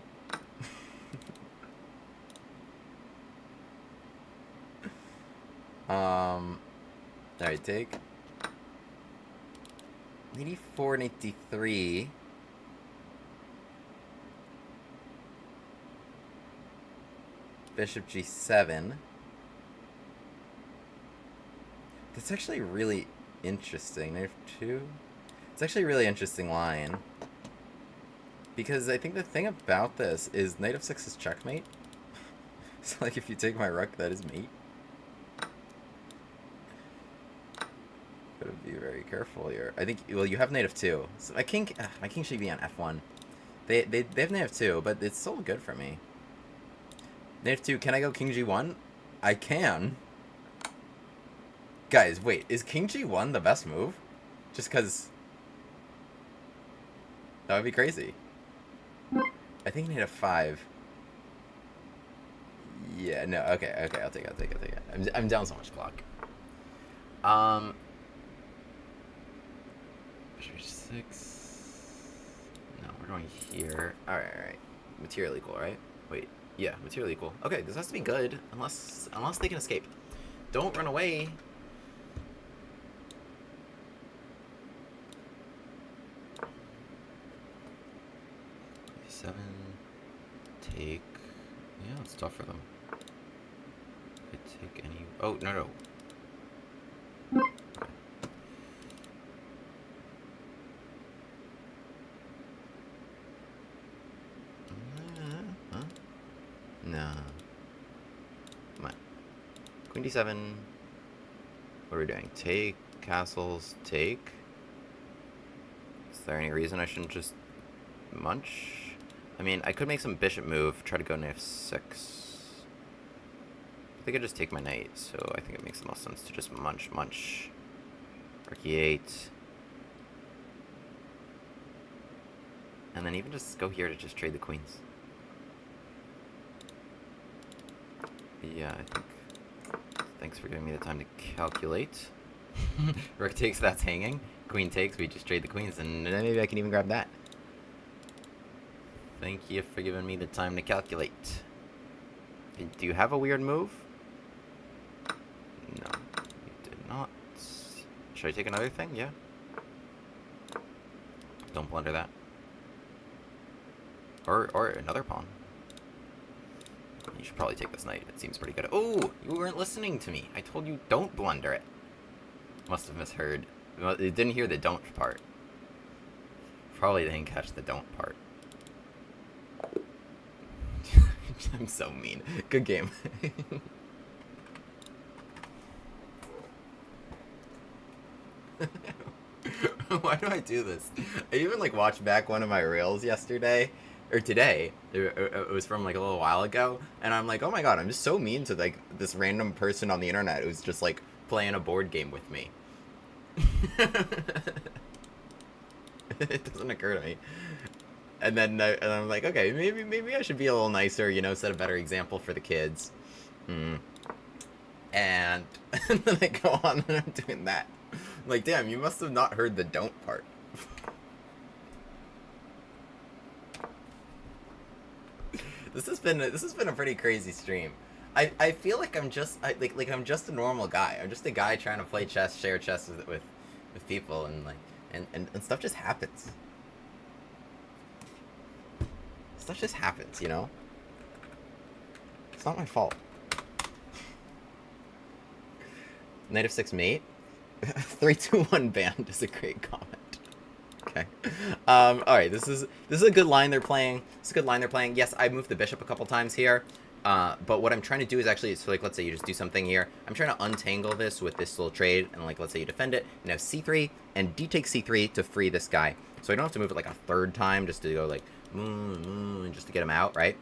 Alright, take. Knight e4, knight d3. Bishop g7. That's actually really interesting. Knight f2. It's actually a really interesting line. Because I think the thing about this is knight f6 is checkmate. So like if you take my rook, that is mate. Gotta be very careful here. I think, well, you have knight f2. So my king should be on f1. They have knight f2, but it's still good for me. Knight f2, can I go king g1? I can. Guys, wait, is king g1 the best move? Just because... That would be crazy. I think knight f5. Yeah, no, okay, I'll take it. I'm down so much clock. Bishop h6. No, we're going here. Alright. Material equal, right? Wait. Yeah, material equal. Okay, this has to be good. Unless they can escape. Don't run away. E7. Take. Yeah, it's tough for them. I take any. Oh, no. No. Come on. Queen d7. What are we doing? Take. Castles. Take. Is there any reason I shouldn't just munch? I mean, I could make some bishop move. Try to go knight f6. I think I just take my knight, so I think it makes the most sense to just munch. Rook e8. And then even just go here to just trade the queens. Yeah, I think... Thanks for giving me the time to calculate. Rook takes, that's hanging. Queen takes, we just trade the queens, and then maybe I can even grab that. Thank you for giving me the time to calculate. Do you have a weird move? No, you did not. Should I take another thing? Yeah. Don't blunder that. Or another pawn. You should probably take this knight. It seems pretty good. Oh, you weren't listening to me. I told you don't blunder it. Must have misheard. You didn't hear the don't part. Probably didn't catch the don't part. I'm so mean. Good game. Why do I do this? I even like watched back one of my reels yesterday. Or today, it was from like a little while ago, and I'm like, oh my god, I'm just so mean to like this random person on the internet who's just like playing a board game with me. It doesn't occur to me. And then and I'm like, okay, maybe I should be a little nicer, you know, set a better example for the kids. And then I go on and I'm doing that. I'm like, damn, you must have not heard the don't part. This has been a pretty crazy stream. I feel like I'm just like I'm just a normal guy. I'm just a guy trying to play chess, share chess with people, and like and stuff just happens. Stuff just happens, you know? It's not my fault. Knight of 6 mate. 3-2-1 banned is a great comment. Okay. Alright, this is a good line they're playing. It's a good line they're playing. Yes, I moved the bishop a couple times here. But what I'm trying to do is actually, so like, let's say you just do something here. I'm trying to untangle this with this little trade, and like, let's say you defend it, and have c3, and d takes c3 to free this guy. So I don't have to move it like a third time just to go like, just to get him out, right?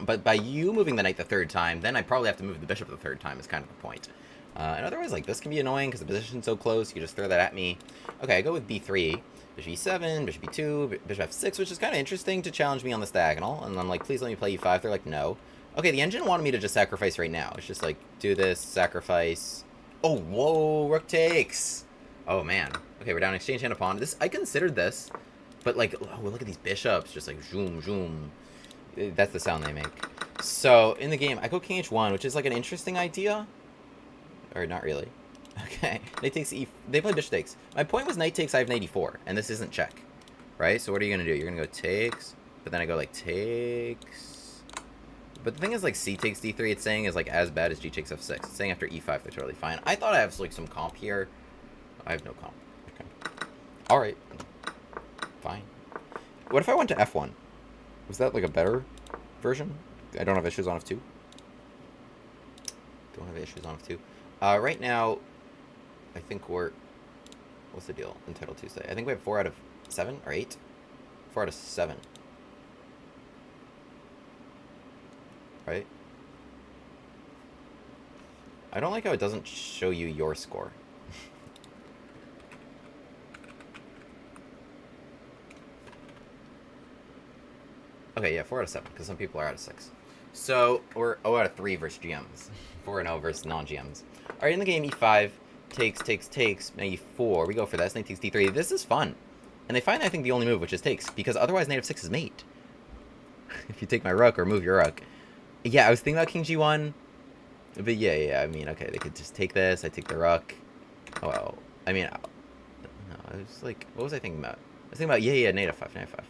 But by you moving the knight the third time, then I probably have to move the bishop the third time is kind of the point. And otherwise, like, this can be annoying because the position's so close. You just throw that at me. Okay, I go with b3. Bishop e7, bishop e2, bishop f6, which is kind of interesting to challenge me on this diagonal. And I'm like, please let me play e5. They're like, no. Okay, the engine wanted me to just sacrifice right now. It's just like, do this, sacrifice. Oh, whoa, rook takes. Oh, man. Okay, we're down exchange hand a pawn. This, I considered this, but like, oh, look at these bishops. Just like, zoom, zoom. That's the sound they make. So, in the game, I go king h1, which is like an interesting idea. Or not really. Okay, knight takes e... They play bishop takes. My point was knight takes, I have knight e4, and this isn't check. Right? So what are you going to do? You're going to go takes, but then I go like takes... But the thing is, like, c takes d3, it's saying is like as bad as g takes f6. It's saying after e5 they're totally fine. I thought I have like some comp here. I have no comp. Okay. Alright. Fine. What if I went to f1? Was that like a better version? I don't have issues on f2. Don't have issues on f2. Right now, I think we're... What's the deal? Entitled Tuesday. I think we have 4 out of 7 or 8? 4 out of 7. Right? I don't like how it doesn't show you your score. Okay, yeah, 4 out of 7, because some people are out of 6. So, we're 0 out of 3 versus GMs. 4 and 0 versus non-GMs. Alright, in the game, e5, takes, now e4. We go for that. Knight takes d3. This is fun. And they find, I think, the only move, which is takes, because otherwise knight f6 is mate. If you take my rook or move your rook. Yeah, I was thinking about king g1. But yeah, I mean, okay, they could just take this. I take the rook. Oh, well, I mean, no, I was like, what was I thinking about? I was thinking about, yeah, knight f5, knight f5.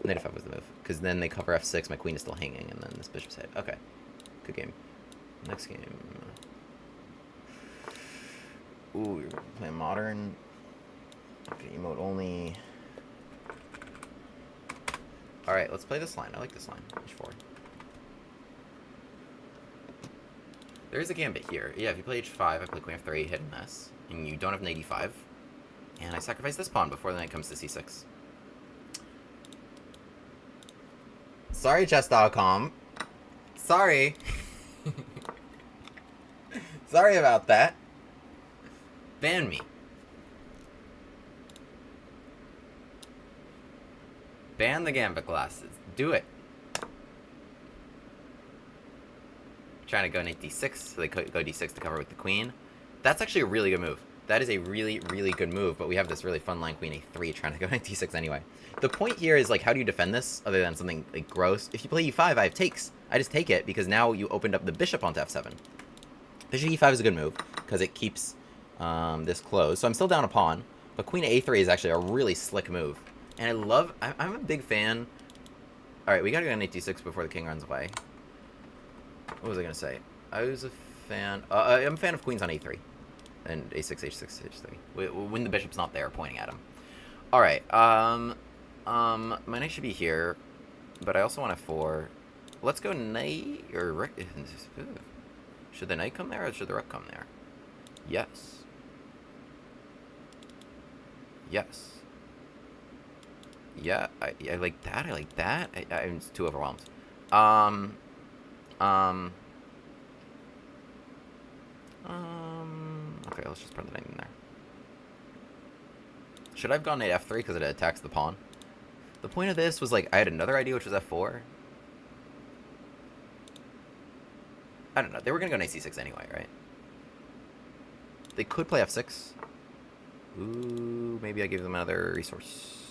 Knight f5 was the move, because then they cover f6, my queen is still hanging, and then this bishop's hit. Okay, good game. Next game. Ooh, you're playing modern. Okay, emote only. Alright, let's play this line. I like this line. h4. There is a gambit here. Yeah, if you play h5, I play queen f3, hit and miss, and you don't have knight e5. And I sacrifice this pawn before the knight comes to c6. Sorry, chess.com. Sorry. Sorry about that. Ban me. Ban the gambit glasses. Do it. Trying to go knight d6, so they go d6 to cover with the queen. That's actually a really good move. That is a really, really good move, but we have this really fun line, queen a3, trying to go knight d6 anyway. The point here is, like, how do you defend this, other than something, like, gross? If you play e5, I have takes. I just take it, because now you opened up the bishop onto f7. Bishop e5 is a good move, because it keeps this closed. So I'm still down a pawn, but queen a3 is actually a really slick move. And I love... I'm a big fan... Alright, we gotta go knight d6 before the king runs away. What was I gonna say? I was a fan... I'm a fan of queens on a3. And a6, h6, h3. When the bishop's not there pointing at him. Alright, my knight should be here, but I also want f4. Let's go knight, or rook. Should the knight come there, or should the rook come there? Yes. Yes. Yeah, I like that, I like that. I'm too overwhelmed. Okay, let's just put the knight in there. Should I have gone knight f3 because it attacks the pawn? The point of this was, like, I had another idea, which was f4. I don't know. They were going to go knight c6 anyway, right? They could play f6. Ooh, maybe I gave them another resource.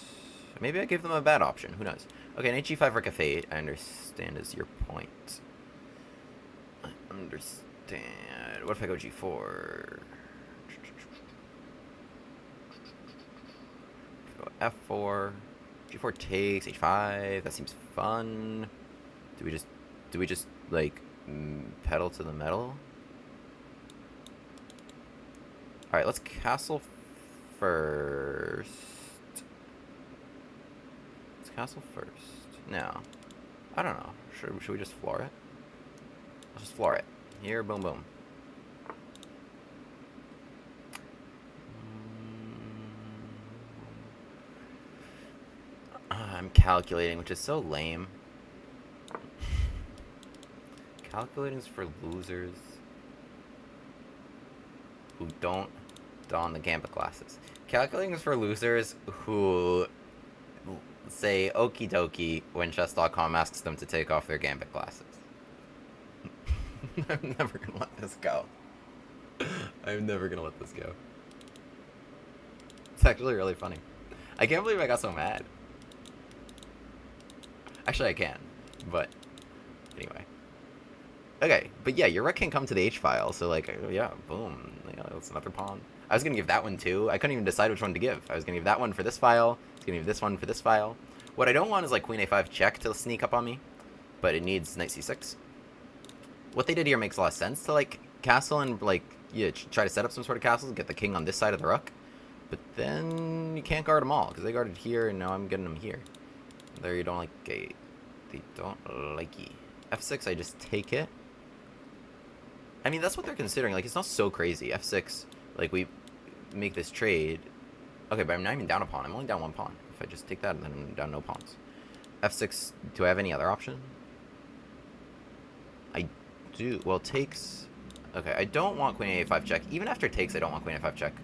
Maybe I gave them a bad option. Who knows? Okay, knight g5, rook f8. I understand is your point. I understand. What if I go g4? Go f4. g4 takes, h5. That seems fun. Do we just like pedal to the metal? All right, let's castle first. Let's castle first. No, I don't know. Should we just floor it? I'll just floor it. Here, boom, boom. I'm calculating, which is so lame. Calculating's for losers who don't don the gambit glasses. Calculating is for losers who say okie dokie when chess.com asks them to take off their gambit glasses. I'm never gonna let this go. I'm never gonna let this go. It's actually really funny. I can't believe I got so mad. Actually, I can, but anyway. Okay, but yeah, your rook can come to the H file, so like, yeah, boom. Yeah, that's another pawn. I was gonna give that one too. I couldn't even decide which one to give. I was gonna give that one for this file. I was gonna give this one for this file. What I don't want is like queen a5 check to sneak up on me, but it needs knight c6. What they did here makes a lot of sense to like castle and like yeah, try to set up some sort of castle, get the king on this side of the rook. But then you can't guard them all because they guarded here, and now I'm getting them here. There you don't like gate. They don't like e. f6, I just take it. I mean, that's what they're considering. Like, it's not so crazy. f6, like, we make this trade. Okay, but I'm not even down a pawn. I'm only down one pawn. If I just take that, then I'm down no pawns. f6, do I have any other option? I do. Well, takes... Okay, I don't want queen a5 check. Even after takes, I don't want queen a5 check.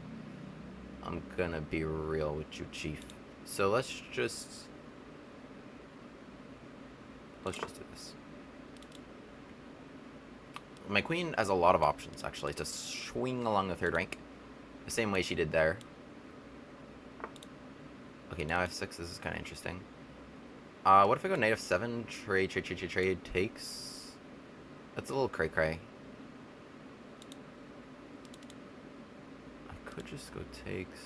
I'm gonna be real with you, chief. So let's just do this. My queen has a lot of options, actually, to swing along the third rank. The same way she did there. Okay, now f6, this is kind of interesting. What if I go knight f7, trade, takes? That's a little cray-cray. I could just go takes.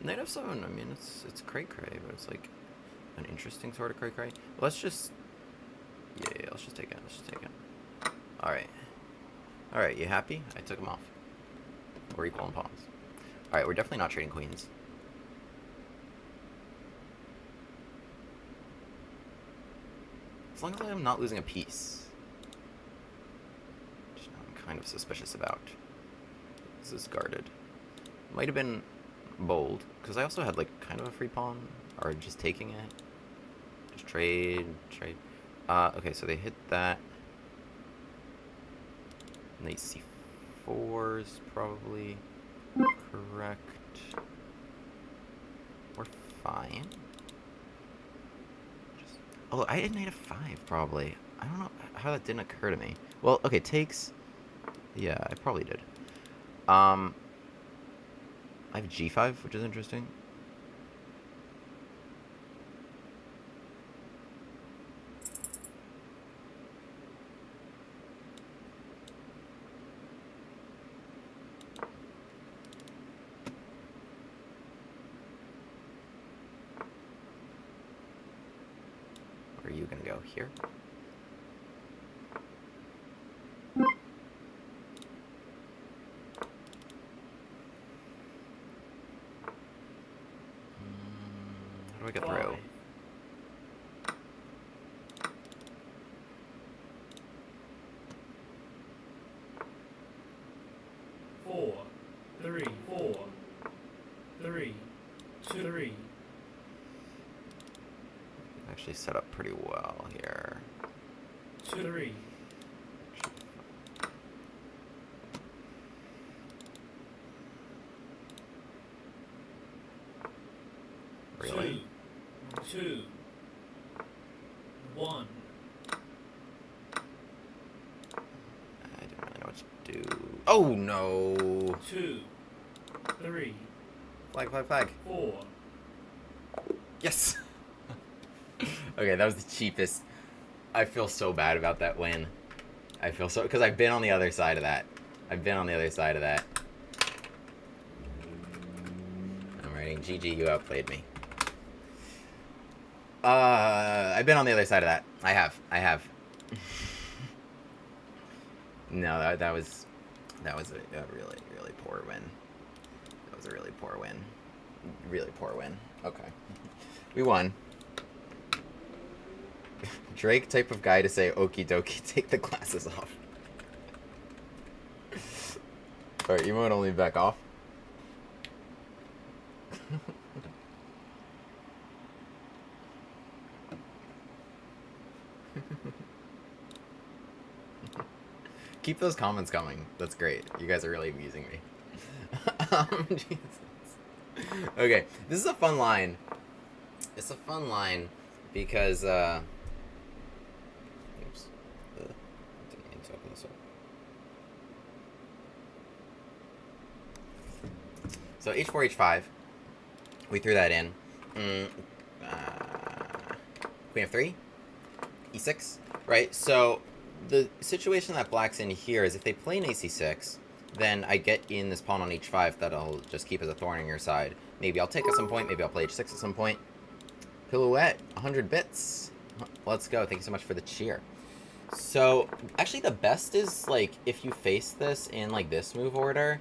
Knight f7, I mean, it's cray-cray, but it's like an interesting sort of cray-cray. Let's just... Yeah, let's just take it, Alright. Alright, you happy? I took him off. We're equal in pawns. Alright, we're definitely not trading queens. As long as I'm not losing a piece. Which I'm kind of suspicious about. This is guarded. Might have been bold, because I also had like kind of a free pawn. Or just taking it. Just trade. Okay, so they hit that. Knight c4 is probably correct. We're fine. Oh, I had knight f5 probably. I don't know how that didn't occur to me. Well, okay, takes. Yeah, I probably did. I have g5, which is interesting. Where are you gonna go? Here? How do I get through? 4, 3, 4, 3, 2, 3. Actually set up pretty well here. 2, 3. Really? 2, 1. I didn't really know what to do. Oh no! 2, 3, Flag. 4. Yes! Okay, that was the cheapest. I feel so bad about that win. I feel so... Because I've been on the other side of that. I'm writing, GG, you outplayed me. I've been on the other side of that. I have. No, that was a really, really poor win. That was a really poor win. Really poor win. Okay. We won. Drake type of guy to say okie dokie, take the glasses off. Alright, you won't only back off. Keep those comments coming. That's great. You guys are really amusing me. Jesus. Okay, this is a fun line. It's a fun line because, oops. Didn't mean to open this up. So h4, h5. We threw that in. Queen f3. e6. Right, so the situation that black's in here is if they play an ac6, then I get in this pawn on h5 that I'll just keep as a thorn in your side. Maybe I'll take at some point, maybe I'll play h6 at some point. Pirouette, 100 bits. Let's go, thank you so much for the cheer. So, actually the best is, like, if you face this in, like, this move order,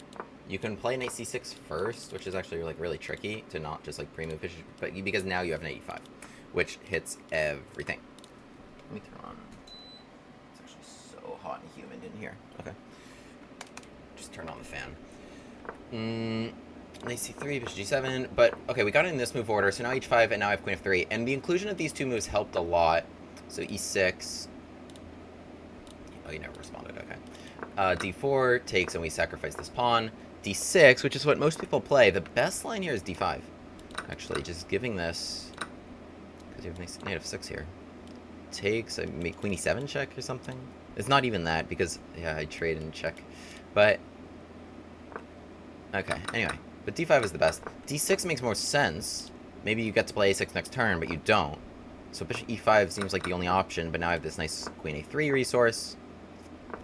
you can play an ac6 first, which is actually, like, really tricky to not just, like, pre-move, but because now you have an e5, which hits everything. Let me turn on. It's actually so hot and humid in here. Okay. Just turn on the fan. AC3, bishop g7. But, okay, we got it in this move order, so now h5, and now I have queen f3. And the inclusion of these two moves helped a lot. So e6. Oh, you never responded, okay. d4 takes, and we sacrifice this pawn. d6, which is what most people play. The best line here is d5. Actually, just giving this, because you have knight f6 here. Takes, I make queen e7 check or something. It's not even that, because, yeah, I trade and check. But, okay, anyway. But d5 is the best. d6 makes more sense. Maybe you get to play a6 next turn, but you don't. So bishop e5 seems like the only option, but now I have this nice queen a3 resource.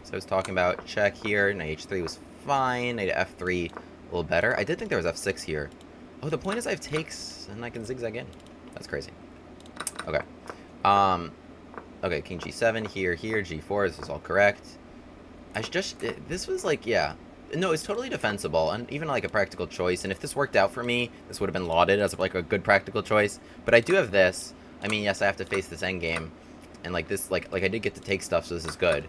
So I was talking about check here. Knight h3 was fine. Knight f3 a little better. I did think there was f6 here. Oh, the point is I have takes, and I can zigzag in. That's crazy. Okay. Okay, king g7, here, g4, this is all correct. This was like, yeah. No, it's totally defensible, and even like a practical choice, and if this worked out for me, this would have been lauded as like a good practical choice. But I do have this. I mean, yes, I have to face this endgame, and like this, like I did get to take stuff, so this is good.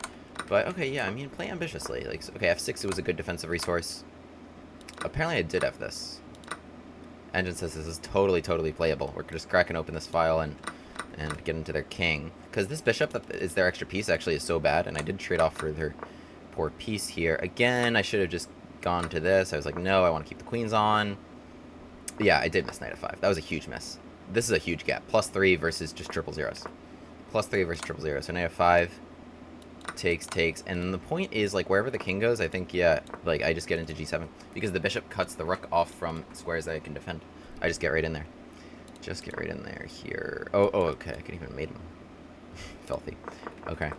But, okay, yeah, I mean, play ambitiously. Like, okay, f6, it was a good defensive resource. Apparently I did have this. Engine says this is totally, totally playable. We're just cracking open this file and get into their king. Because this bishop that is their extra piece actually is so bad, and I did trade off for their poor piece here. Again, I should have just gone to this. I was like, no, I want to keep the queens on. But yeah, I did miss knight f5. That was a huge miss. This is a huge gap. +3 versus just triple zeros. +3 versus triple zeros. So knight f5. Takes, and then the point is, like, wherever the king goes, I think, yeah, like, I just get into g7, because the bishop cuts the rook off from squares that I can defend. I just get right in there. Just get right in there here. Oh, okay, I can even mate him. Filthy. Okay.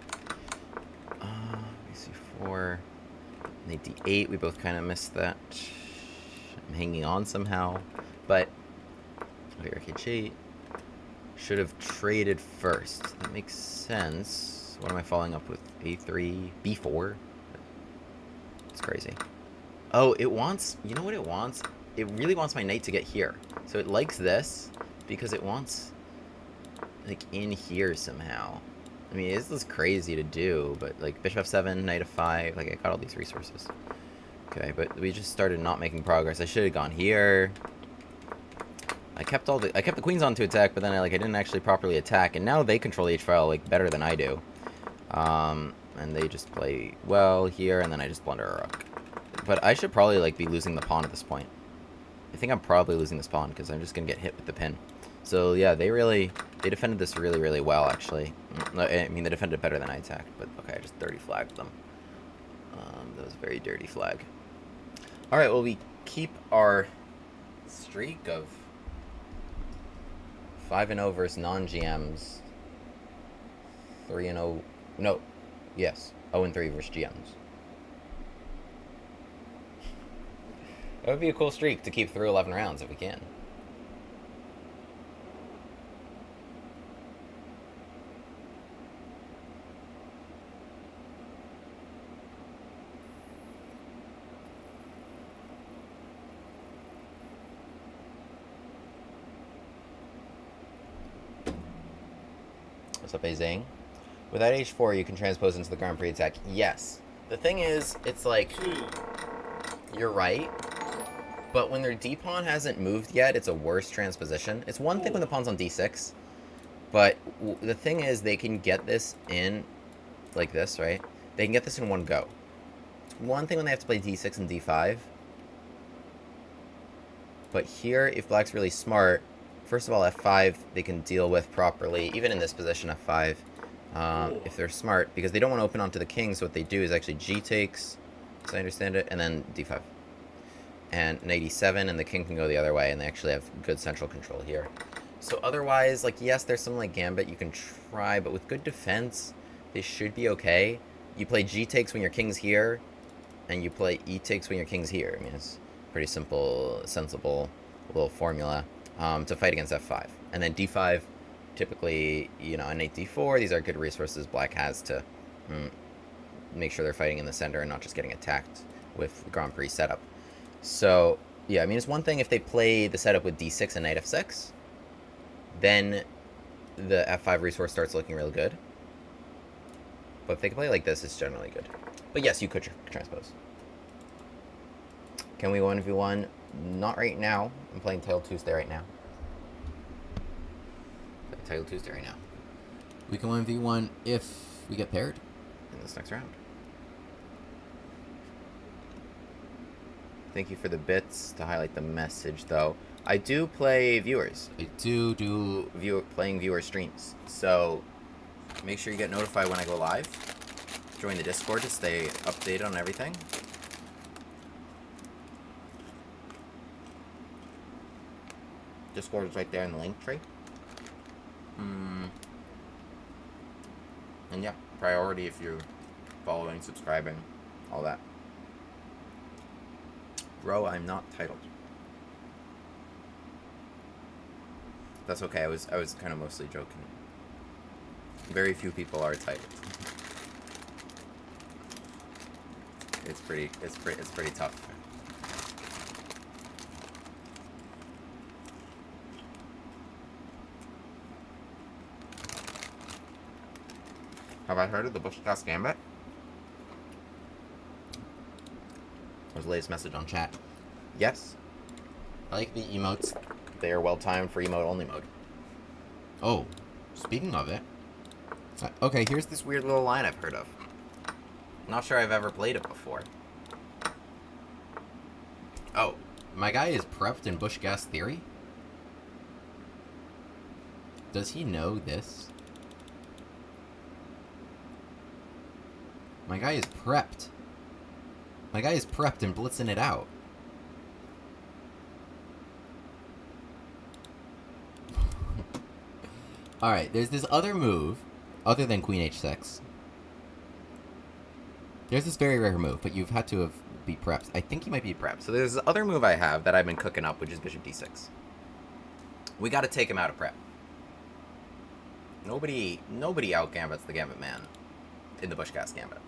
c4, knight d8, we both kind of missed that. I'm hanging on somehow, but, okay, rook h8. Should have traded first. That makes sense. What am I following up with? A3, B4? It's crazy. Oh, it wants... You know what it wants? It really wants my knight to get here. So it likes this because it wants, like, in here somehow. I mean, this is crazy to do, but, like, bishop f7, knight f5, like, I got all these resources. Okay, but we just started not making progress. I should have gone here. I kept the queens on to attack, but then I didn't actually properly attack, and now they control the h-file, like, better than I do. And they just play well here, and then I just blunder a rook. But I should probably, like, be losing the pawn at this point. I think I'm probably losing this pawn, because I'm just gonna get hit with the pin. So, yeah, they defended this really, really well, actually. I mean, they defended it better than I attacked, but, okay, I just dirty flagged them. That was a very dirty flag. Alright, well, we keep our streak of 5-0 versus non-GMs. 3-0... No. Yes. 0-3 versus GMs. That would be a cool streak to keep through 11 rounds if we can. What's up, Zing? Without h4, you can transpose into the Grand Prix attack. Yes. The thing is, it's like, 2, you're right, but when their d-pawn hasn't moved yet, it's a worse transposition. It's one thing when the pawn's on d6, but the thing is, they can get this in, like this, right? They can get this in one go. It's one thing when they have to play d6 and d5, but here, if black's really smart, first of all, f5 they can deal with properly, even in this position, f5, if they're smart, because they don't want to open onto the king, so what they do is actually g takes, as I understand it, and then d5. And knight e7, and the king can go the other way, and they actually have good central control here. So otherwise, like, yes, there's some, like, gambit you can try, but with good defense, they should be okay. You play g takes when your king's here, and you play e takes when your king's here. I mean, it's pretty simple, sensible little formula to fight against f5. And then d5, typically, you know, knight d4, these are good resources black has to make sure they're fighting in the center and not just getting attacked with the Grand Prix setup. So, yeah, I mean, it's one thing if they play the setup with d6 and knight f6, then the f5 resource starts looking real good. But if they can play like this, it's generally good. But yes, you could transpose. Can we 1v1? Not right now. I'm playing Tail Tuesday right now. Tail Tuesday right now. We can 1v1 if we get paired in this next round. Thank you for the bits to highlight the message, though. I do play viewers. I do playing viewer streams. So make sure you get notified when I go live. Join the Discord to stay updated on everything. Discord is right there in the link tree. And yeah, priority if you're following, subscribing, all that. Bro, I'm not titled. That's okay. I was kind of mostly joking. Very few people are titled. It's pretty tough. Have I heard of the Bushcast Gambit? There's the latest message on chat. Yes. I like the emotes. They are well timed for emote only mode. Oh, speaking of it. Okay, here's this weird little line I've heard of. Not sure I've ever played it before. Oh, my guy is prepped in Bushcast Theory? Does he know this? My guy is prepped. My guy is prepped and blitzing it out. Alright, there's this other move, other than Queen H6. There's this very rare move, but you've had to be prepped. I think he might be prepped. So there's this other move I have that I've been cooking up, which is Bishop D6. We gotta take him out of prep. Nobody out-gambits the Gambit man in the Bushcast Gambit.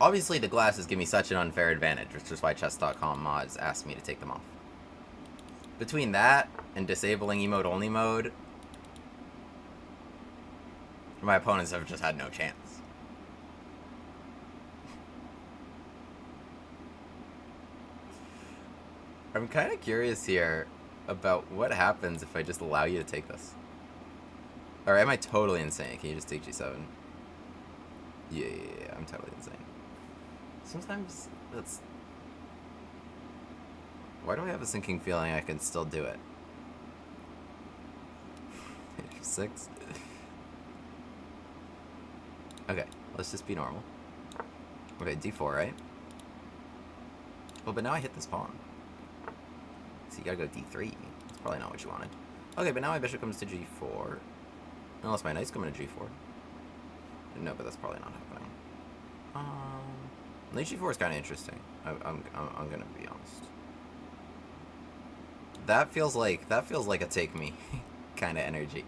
Obviously, the glasses give me such an unfair advantage, which is why chess.com mods asked me to take them off. Between that and disabling emote only mode, my opponents have just had no chance. I'm kind of curious here about what happens if I just allow you to take this. Or am I totally insane? Can you just take G7? Yeah, I'm totally insane. Sometimes that's... Why do I have a sinking feeling I can still do it? H6? Okay, let's just be normal. Okay, D4, right? Well, but now I hit this pawn. So you gotta go D3. That's probably not what you wanted. Okay, but now my bishop comes to G4. Unless my knight's coming to G4. No, but that's probably not happening. Knight G4 is kind of interesting. I'm gonna be honest. That feels like a take me kind of energy.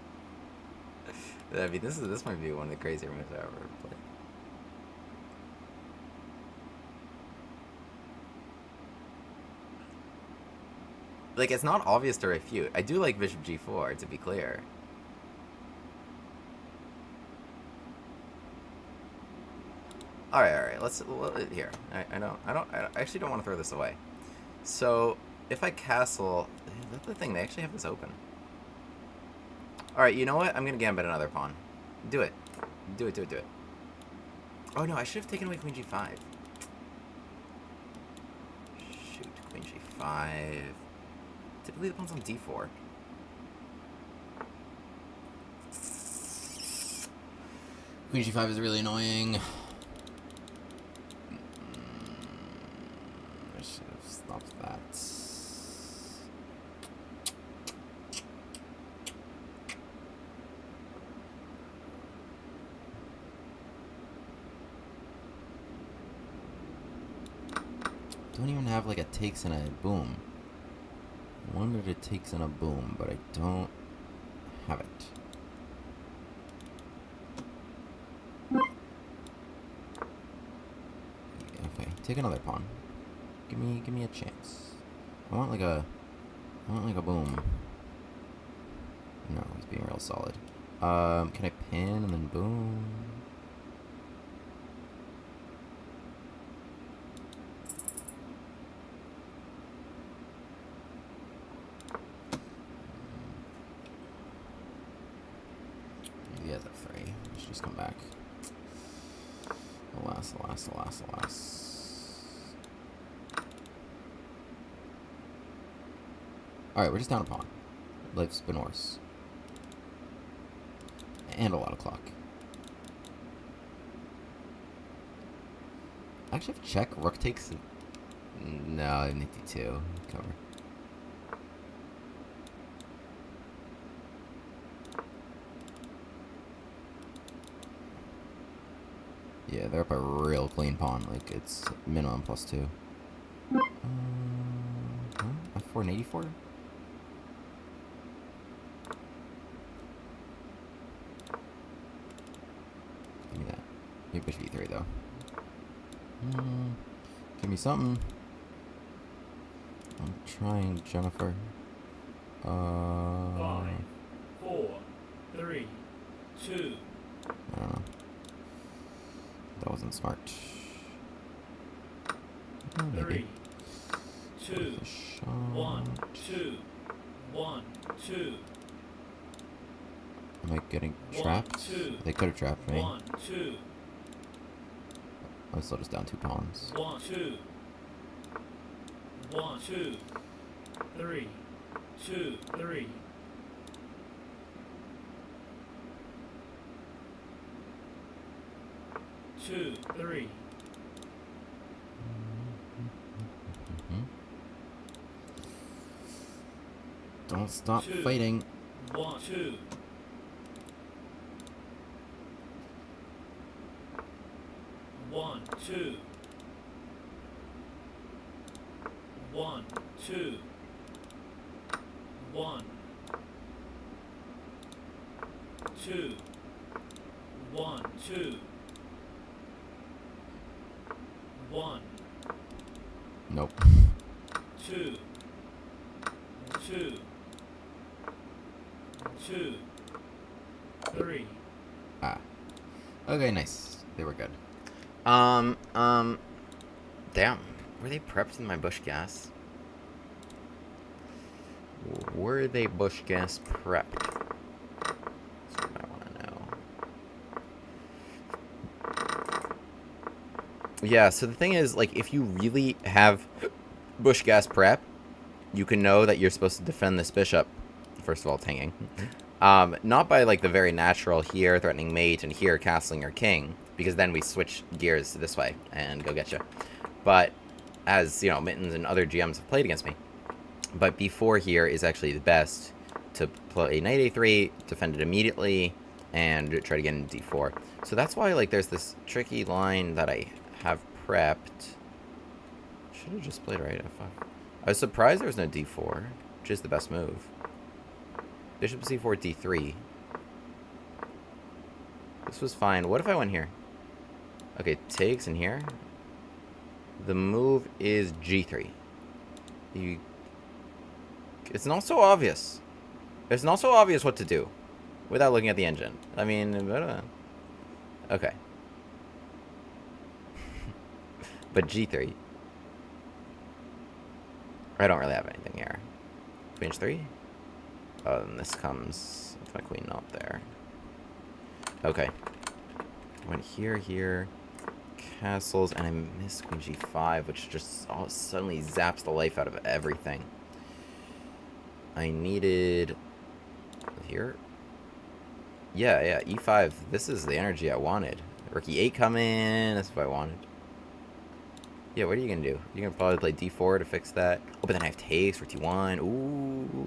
I mean, this might be one of the crazier moves I ever played. Like, it's not obvious to refute. I do like Bishop G4, to be clear. All right. Here. I actually don't want to throw this away. So if I castle, that's the thing. They actually have this open. All right. You know what? I'm gonna gambit another pawn. Do it. Do it. Oh no! I should have taken away Queen G5. Shoot, Queen G5. Typically the pawn's on D4. Queen G5 is really annoying. I should have stopped that. Don't even have like a takes and a boom. I wanted a takes and a boom, but I don't have it. Okay, take another pawn. Give me a chance. I want like a boom. No, he's being real solid. Can I pin and then boom? He has a 3. I should just come back. Alas. Alright, we're just down a pawn. Life's been worse. And a lot of clock. Actually, if check, rook takes... No, I need D2. Cover. Yeah, they're up a real clean pawn. Like, it's minimum +2. F4 and 84? Give me that. Maybe bishop E3, though. Give me something. I'm trying, Jennifer. 5, 4, 3, 2. I don't know. That wasn't smart. Oh, maybe. 3, 2, 1, 2, 1, 2. Am I getting 1, trapped? 2. They could have trapped me. 1, 2. I'm still just down 2 pawns. 1, 2. 1, 2. 3, 2, 3. 2, 3. Don't stop 2. fighting. 1, 2. 1, 2. 1, 2. 1, 2. 1, 2. 1, Nope. 2. 2. 2. 3. Ah. Okay, nice. They were good. Damn. Were they prepped in my bush gas? Were they bush gas prepped? That's what I want to know. Yeah, so the thing is, like, if you really have bush gas prep, you can know that you're supposed to defend this bishop. First of all, it's hanging. Not by, like, the very natural here, threatening mate, and here, castling your king, because then we switch gears this way and go get you. But, as, you know, Mittens and other GMs have played against me. But before here is actually the best to play knight a3, defend it immediately, and try to get into d4. So that's why, like, there's this tricky line that I have prepped. Should have just played right f5. I was surprised there was no d4, which is the best move. Bishop c4, d3. This was fine. What if I went here? Okay, takes in here. The move is g3. It's not so obvious. It's not so obvious what to do without looking at the engine. I mean, okay. But G3. I don't really have anything here. Queen H3? Oh, and this comes with my queen not there. Okay. Went here, here. Castles, and I missed Queen G5, which just suddenly zaps the life out of everything. I needed... Here? Yeah, E5. This is the energy I wanted. Rook E8 coming. That's what I wanted. Yeah, what are you going to do? You're going to probably play D4 to fix that. Oh, but then I have takes for T1. Ooh.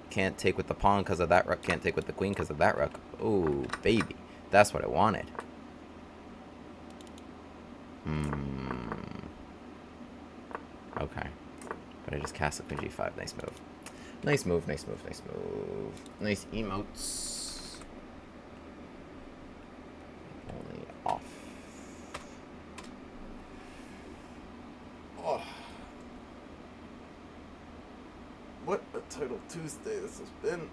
Can't take with the pawn because of that rook. Can't take with the queen because of that rook. Oh, baby. That's what I wanted. Okay. But I just cast the Queen G5. Nice move. Nice move, nice move, nice move. Nice emotes. Only off. Oh. What a Title Tuesday this has been.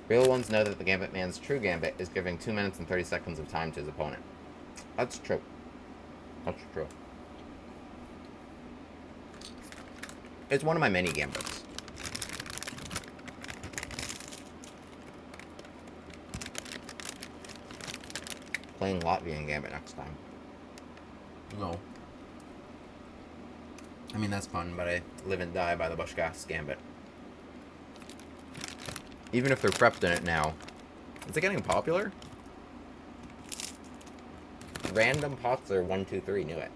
Real ones know that the Gambit man's true gambit is giving 2 minutes and 30 seconds of time to his opponent. That's true. That's true. It's one of my many gambits. Playing Latvian gambit next time. No. I mean, that's fun, but I live and die by the Bushgas gambit. Even if they're prepped in it now. Is it getting popular? Random pots are 1, 2, 3. Knew it.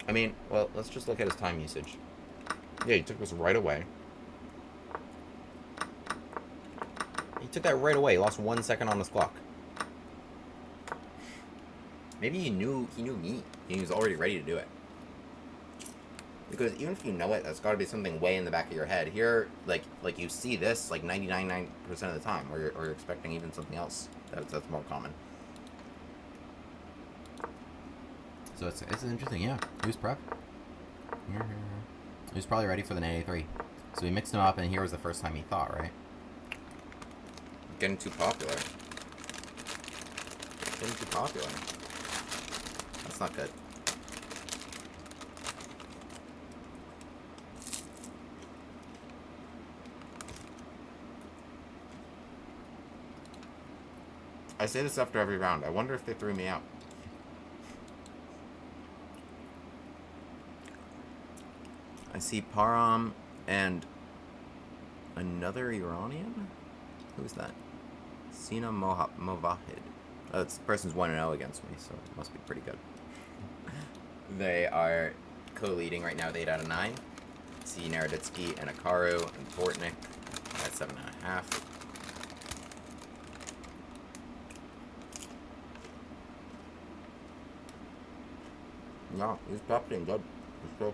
I mean, well, let's just look at his time usage. Yeah, he took this right away. He took that right away. He lost 1 second on his clock. Maybe he knew me. He was already ready to do it. Because even if you know it, that's got to be something way in the back of your head. Here, like you see this like 99% of the time, or you're expecting even something else that's more common. So it's interesting, yeah. He was prep. He was probably ready for the A3. So we mixed him up, and here was the first time he thought, right? Getting too popular. Getting too popular. That's not good. I say this after every round. I wonder if they threw me out. I see Param and another Iranian? Who's that? Sina Movahid. Oh, this person's 1-0 against me, so it must be pretty good. They are co-leading right now with 8 out of 9. See Naroditsky and Akaru and Bortnik at 7.5. No, he's prepping good. He's good.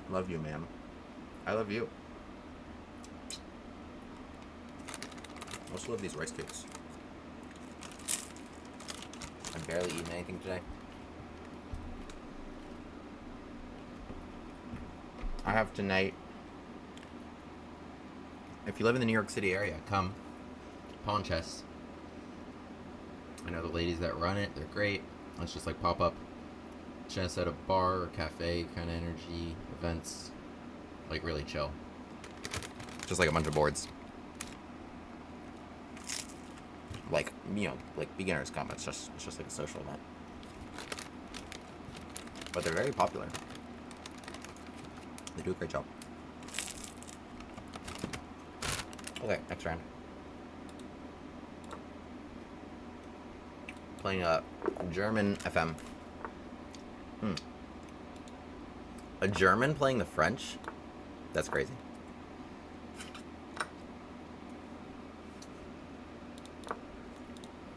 Love you, ma'am. I love you. I also love these rice cakes. I'm barely eating anything today. I have tonight. If you live in the New York City area, come. Pawn chess. I know the ladies that run it, they're great. It's just like pop up chess at a bar or cafe kind of energy events. Like really chill. Just like a bunch of boards. Like, you know, like beginners come. It's just like a social event. But they're very popular. They do a great job. Okay, next round. Playing a German FM. A German playing the French? That's crazy.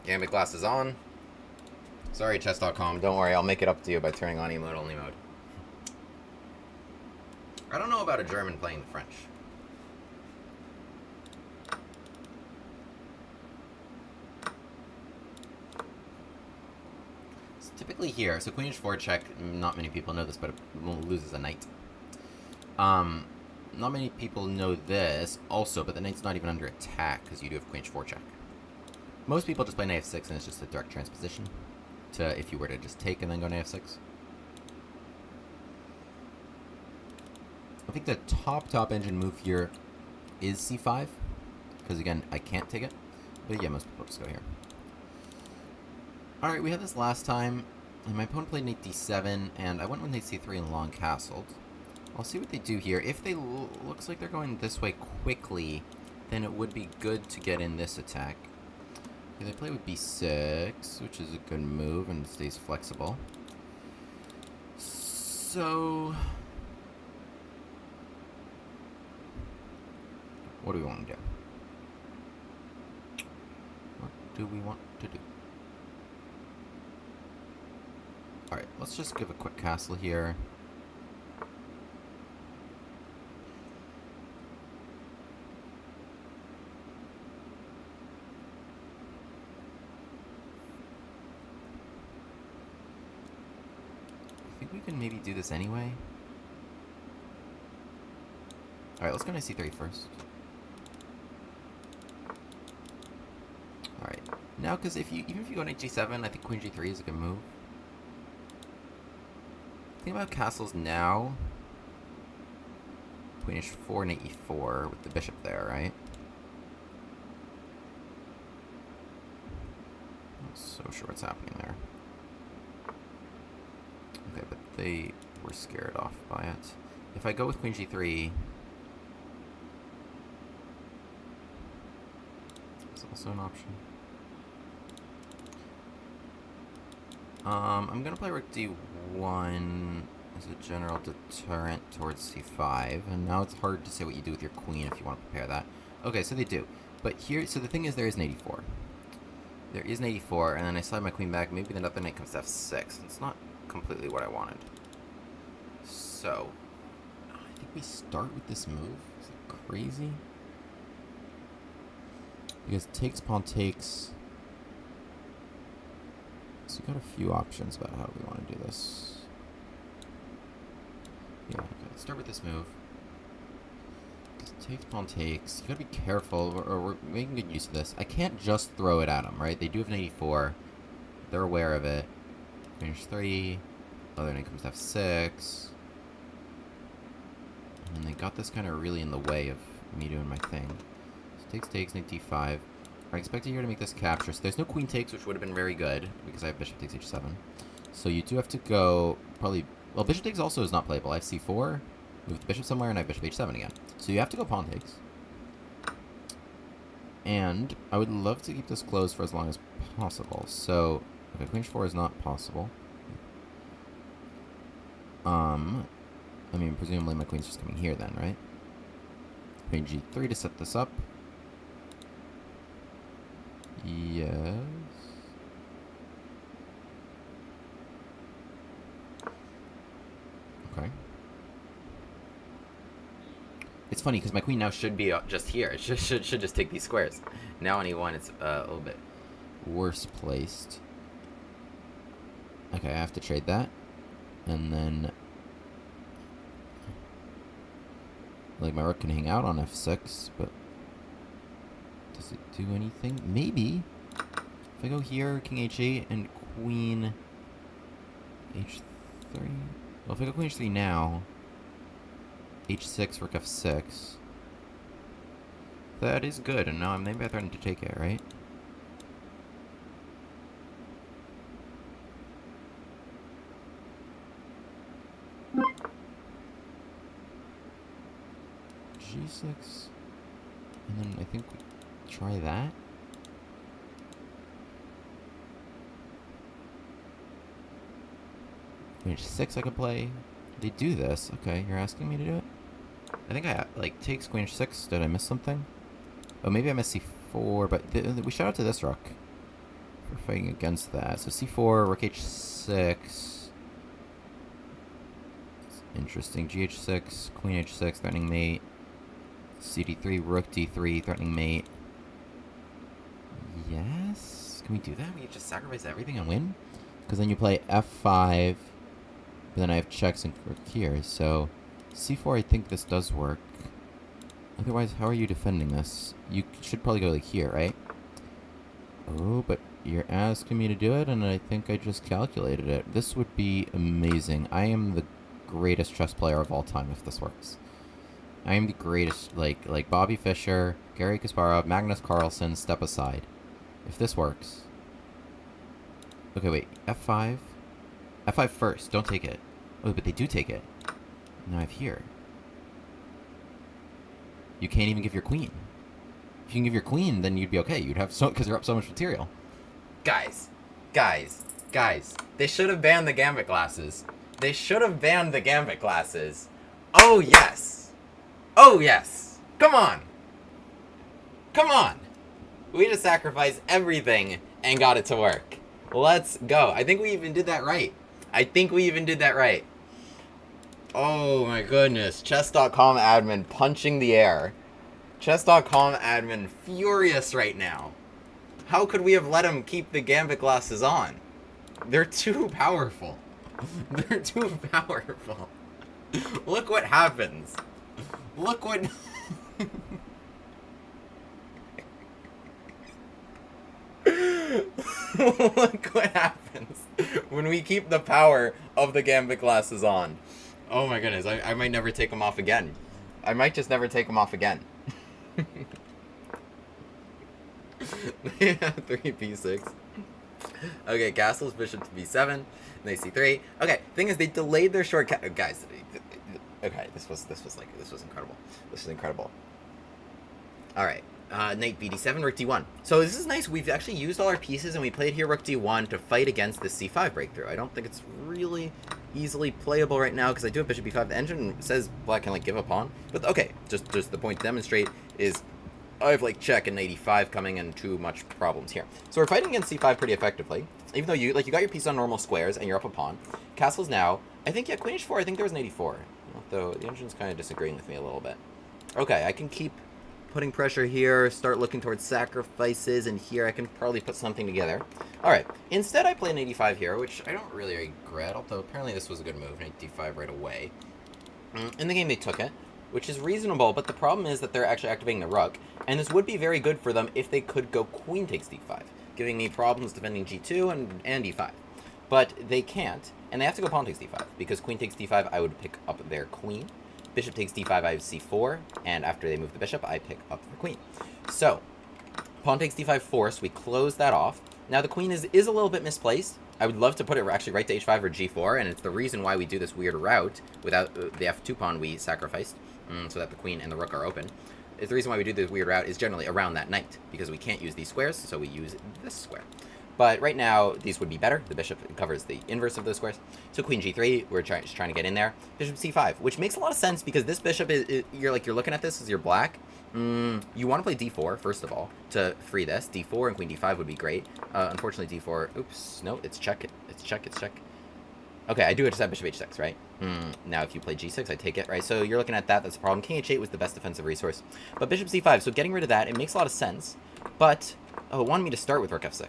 Gambit glasses on. Sorry, chess.com. Don't worry, I'll make it up to you by turning on emote only mode. I don't know about a German playing the French. typically here, so queen h4 check, not many people know this, but it loses a knight. Not many people know this also, but the knight's not even under attack because you do have queen h4 check. Most people just play knight f6 and it's just a direct transposition to if you were to just take and then go knight f6. I think the top engine move here is c5 because again I can't take it, but yeah, most people just go here. Alright, we had this last time, and my opponent played knight d7, and I went with knight c3 and long castled. I'll see what they do here. If they looks like they're going this way quickly, then it would be good to get in this attack. Okay, they play with b6, which is a good move and stays flexible. So, what do we want to do? What do we want to do? Alright, let's just give a quick castle here. I think we can maybe do this anyway. Alright, let's go to c3 first. Alright, now because even if you go knight g7, I think queen g3 is a good move. Think about castles now. Queen h4, knight e4 with the bishop there, right? Not so sure what's happening there. Okay, but they were scared off by it. If I go with queen g3, it's also an option. I'm gonna play rook d1 as a general deterrent towards c5, and now it's hard to say what you do with your queen if you want to prepare that. Okay, so they do. But here, so the thing is, there is an 84. There is an 84, and then I slide my queen back, maybe the other knight comes to f6. It's not completely what I wanted. So, I think we start with this move. Is it crazy? Because takes, pawn takes. So we've got a few options about how we want to do this. Yeah, okay, let's start with this move. Takes, pawn takes. You gotta be careful, or we're making good use of this. I can't just throw it at them, right? They do have an 84. They're aware of it. Finish 3. Other knight comes to f6. And they got this kind of really in the way of me doing my thing. So takes, knight d5. I expected here to make this capture. So there's no queen takes, which would have been very good, because I have bishop takes h7. So you do have to go, probably... Well, bishop takes also is not playable. I have c4, move the bishop somewhere, and I have bishop h7 again. So you have to go pawn takes. And I would love to keep this closed for as long as possible. So, okay, queen h4 is not possible. I mean, presumably my queen's just coming here then, right? Queen g3 to set this up. Yes. Okay. It's funny because my queen now should be just here. It should just take these squares. Now on e1, it's a little bit worse placed. Okay, I have to trade that, and then like my rook can hang out on f6, but does it do anything? Maybe. If I go here, king h8 and queen h3. Well, if I go queen h3 now, h6, rook f6. That is good, and now maybe I threatened to take it, right? g6, and then I think we try that. Queen h6 I could play. They do this. Okay, you're asking me to do it? I think I, like, takes queen h6. Did I miss something? Oh, maybe I missed c4, but we shout out to this rook for fighting against that. So c4, rook h6. Interesting. gh6, queen h6, threatening mate. cd3, rook d3, threatening mate. Yes? Can we do that? We just sacrifice everything and win? Because then you play f5, but then I have checks and rook here. So c4, I think this does work. Otherwise, how are you defending this? You should probably go like here, right? Oh, but you're asking me to do it, and I think I just calculated it. This would be amazing. I am the greatest chess player of all time if this works. I am the greatest, like Bobby Fischer, Garry Kasparov, Magnus Carlsen, step aside. If this works. Okay, wait, f5? f5 first, don't take it. Oh, but they do take it. Now I have here. You can't even give your queen. If you can give your queen, then you'd be okay. You'd have so, because you're up so much material. Guys. They should have banned the Gambit glasses. They should have banned the Gambit glasses. Oh, yes. Oh, yes. Come on. Come on. We just sacrificed everything and got it to work. Let's go. I think we even did that right. Oh, my goodness. Chess.com admin punching the air. Chess.com admin furious right now. How could we have let him keep the Gambit glasses on? They're too powerful. They're too powerful. Look what happens. Look what... Look what happens when we keep the power of the Gambit glasses on. Oh my goodness, I might never take them off again. I might just never take them off again. 3b6. Okay, castles, bishop to b7, knight c3. Okay, thing is, they delayed their short guys. Okay, this was incredible. This was incredible. All right, knight bd7, rook d1. So this is nice. We've actually used all our pieces, and we played here rook d1 to fight against this c5 breakthrough. I don't think it's really easily playable right now because I do have bishop b5. The engine says black can like give a pawn, but okay, just the point to demonstrate is I have like check and knight e5 coming and too much problems here. So we're fighting against c5 pretty effectively, even though you got your piece on normal squares and you're up a pawn. Castles now. I think, yeah, queen h4. I think there was an 84. Though the engine's kind of disagreeing with me a little bit. Okay, I can keep putting pressure here, start looking towards sacrifices, and here I can probably put something together. Alright, instead I play an 85 here, which I don't really regret, although apparently this was a good move, knight d5 right away. In the game they took it, which is reasonable, but the problem is that they're actually activating the rook, and this would be very good for them if they could go queen takes d5, giving me problems defending g2 and e5. But they can't, and they have to go pawn takes d5, because queen takes d5, I would pick up their queen. Bishop takes d5, I have c4, and after they move the bishop, I pick up the queen. So, pawn takes d5 forced, we close that off. Now the queen is a little bit misplaced. I would love to put it actually right to h5 or g4, and it's the reason why we do this weird route without the f2 pawn we sacrificed, so that the queen and the rook are open. It's the reason why we do this weird route is generally around that knight, because we can't use these squares, so we use this square. But right now, these would be better. The bishop covers the inverse of those squares. So queen g3, we're just trying to get in there. Bishop c5, which makes a lot of sense because this bishop is you're looking at this as your black. You want to play d4 first of all to free this. d4 and queen d5 would be great. Unfortunately, d4. Oops, no, it's check. It's check. It's check. Okay, I do just have bishop h6, right? Now if you play g6, I take it, right? So you're looking at that. That's a problem. King h8 was the best defensive resource, but bishop c5. So getting rid of that, it makes a lot of sense. But oh, it wanted me to start with rook f6.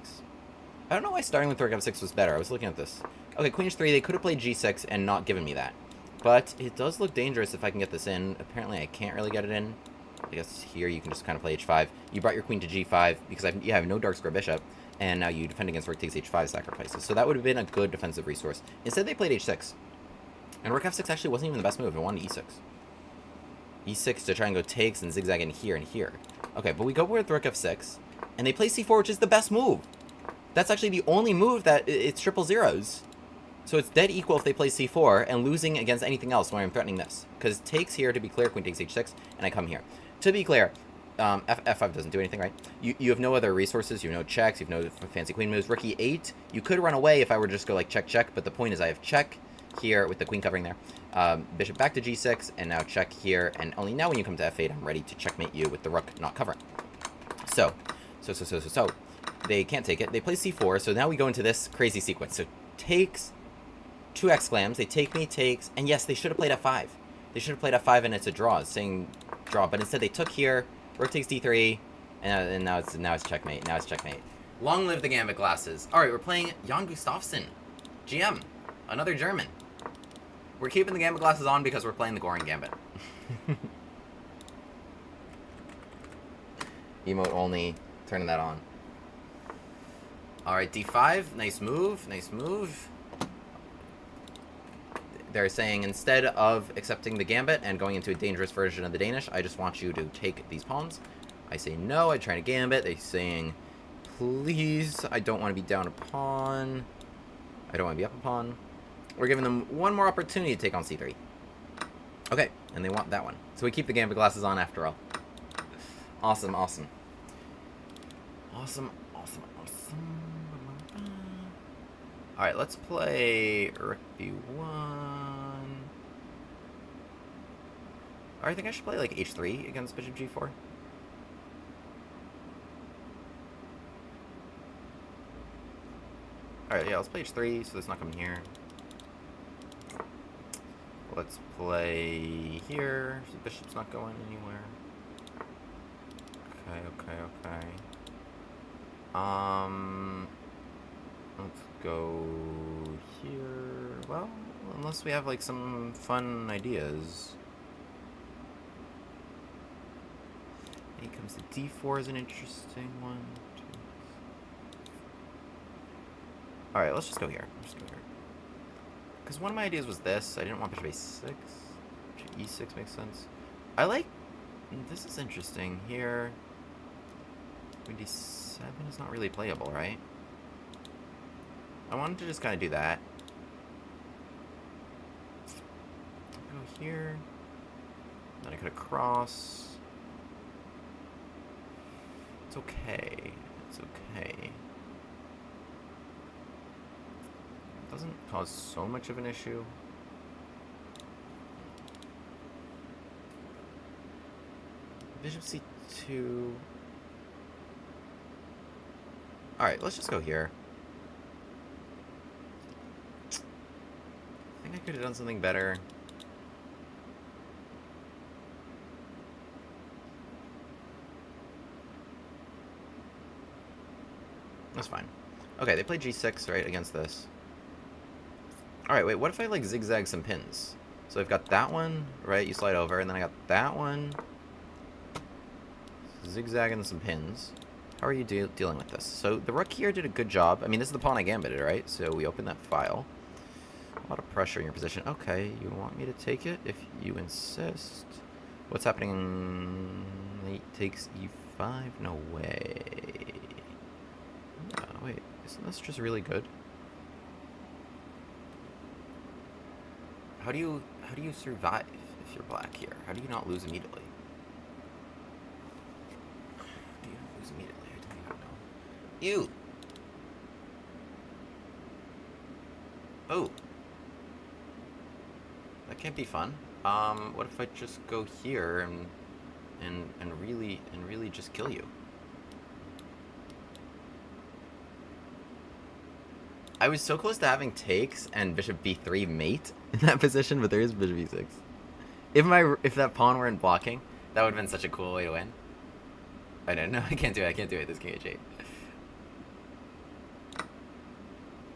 I don't know why starting with rook f6 was better. I was looking at this. Okay, queen h3, they could have played g6 and not given me that. But it does look dangerous if I can get this in. Apparently I can't really get it in. I guess here you can just kind of play h5. You brought your queen to g5 because you have no dark square bishop. And now you defend against rook takes h5 sacrifices. So that would have been a good defensive resource. Instead they played h6. And rook f6 actually wasn't even the best move. I wanted e6. e6 to try and go takes and zigzag in here and here. Okay, but we go with rook f6. And they play c4, which is the best move. That's actually the only move that it's triple zeros. So it's dead equal if they play c4 and losing against anything else when I'm threatening this. Because takes here, to be clear, queen takes h6, and I come here. To be clear, f5 doesn't do anything, right? You have no other resources, you have no checks, you have no fancy queen moves. Rook e8, you could run away if I were to just go like check, check, but the point is I have check here with the queen covering there. Bishop back to g6, and now check here, and only now when you come to f8, I'm ready to checkmate you with the rook not covering. So. They can't take it. They play c4, so now we go into this crazy sequence. So takes, 2 exclams, they take me, takes, and yes, they should have played f5. They should have played f5 and it's a draw, it's saying draw, but instead they took here, rook takes d3, and now it's checkmate. Now it's checkmate. Long live the Gambit glasses. Alright, we're playing Jan Gustafsson. GM, another German. We're keeping the Gambit glasses on because we're playing the Goring Gambit. Emote only, turning that on. Alright, D5, nice move, nice move. They're saying instead of accepting the Gambit and going into a dangerous version of the Danish, I just want you to take these pawns. I say no, I try to Gambit. They're saying, please, I don't want to be down a pawn. I don't want to be up a pawn. We're giving them one more opportunity to take on C3. Okay, and they want that one. So we keep the Gambit glasses on after all. Awesome, awesome. Awesome, awesome, awesome. Alright, let's play Rook B1. I think I should play like H3 against Bishop G4. Alright, yeah, let's play H3, so that's not coming here. Let's play here, so the bishop's not going anywhere. Okay. Let's go here. Well, unless we have like some fun ideas. Here comes the D4 is an interesting one. Alright, let's just go here. Because one of my ideas was this. I didn't want bishop A6. Bishop E6 makes sense. I like... This is interesting. Here... Queen D7 is not really playable, right? I wanted to just kind of do that. Go here. Then I could have crossed. It's okay. It's okay. Doesn't cause so much of an issue. Bishop C2. Alright, let's just go here. I think I could have done something better. That's fine. Okay, they played G6, right, against this. Alright, wait, what if I, like, zigzag some pins? So I've got that one, right, you slide over, and then I got that one. Zigzagging some pins. How are you dealing with this? So the rook here did a good job. I mean, this is the pawn I gambited, right? So we open that file. A lot of pressure in your position. Okay, you want me to take it if you insist. What's happening? Knight takes e5? No way. Wait, isn't this just really good? How do you survive if you're black here? How do you not lose immediately? How do you not lose immediately? I don't even know. You. Oh. That can't be fun. What if I just go here and really just kill you? I was so close to having takes and bishop b3 mate in that position, but there is bishop e6. If that pawn weren't blocking, that would have been such a cool way to win. I don't know. I can't do it. This king h8.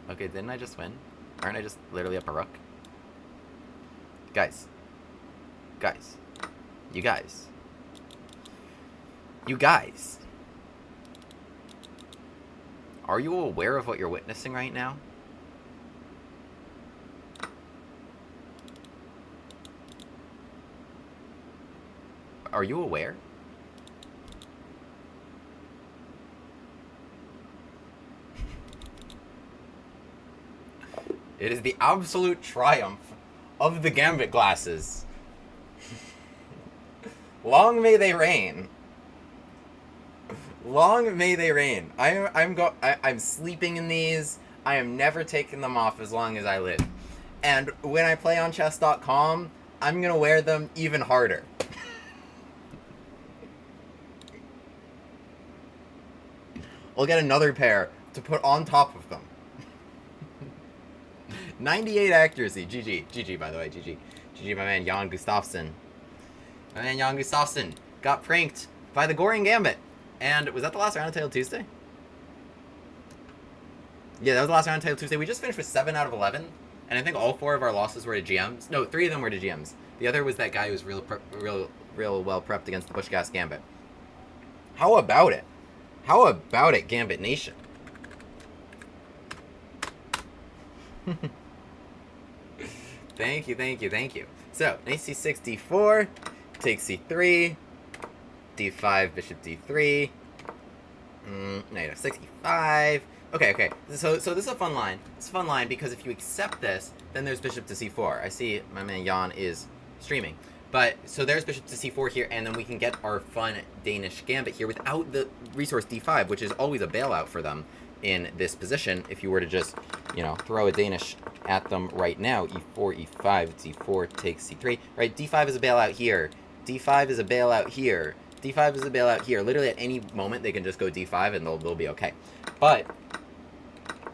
Okay, didn't I just win? Aren't I just literally up a rook? Guys. You guys. Are you aware of what you're witnessing right now? Are you aware? It is the absolute triumph of the Gambit glasses. Long may they reign. Long may they reign. I'm sleeping in these. I am never taking them off as long as I live. And when I play on chess.com, I'm gonna wear them even harder. I'll get another pair to put on top of them. 98 accuracy. GG, by the way. GG, my man Jan Gustafsson. My man Jan Gustafsson got pranked by the Goring Gambit. And was that the last round of Tail Tuesday? Yeah, that was the last round of Title Tuesday. We just finished with 7 out of 11, and I think all 4 of our losses were to GMs. No, 3 of them were to GMs. The other was that guy who was real well prepped against the Bushgas Gambit. How about it? How about it, Gambit Nation? Thank you. So, knight c6, d4, take c3, d5, bishop d3, knight f6, e5. Okay. So this is a fun line. It's a fun line because if you accept this, then there's bishop to c4. I see my man Jan is streaming. But, so there's bishop to c4 here, and then we can get our fun Danish gambit here without the resource d5, which is always a bailout for them in this position. If you were to just, throw a Danish at them right now, e4, e5, d4 takes c3, right? d5 is a bailout here. d5 is a bailout here. d5 is a bailout here. Literally at any moment, they can just go d5, and they'll be okay. But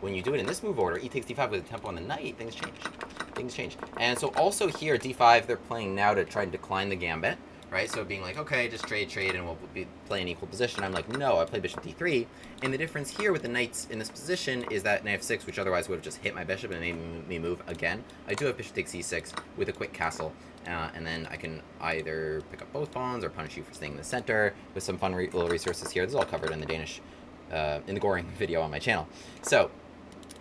when you do it in this move order, e takes d5 with a tempo on the knight, things change. And so also here, d5, they're playing now to try and decline the gambit, right? So being like, okay, just trade, and we'll be playing equal position. I'm like, no, I play bishop d3. And the difference here with the knights in this position is that knight f6, which otherwise would have just hit my bishop and made me move again. I do have bishop takes e6 with a quick castle. And then I can either pick up both pawns or punish you for staying in the center with some fun little resources here. This is all covered in the Danish, in the Goring video on my channel. So,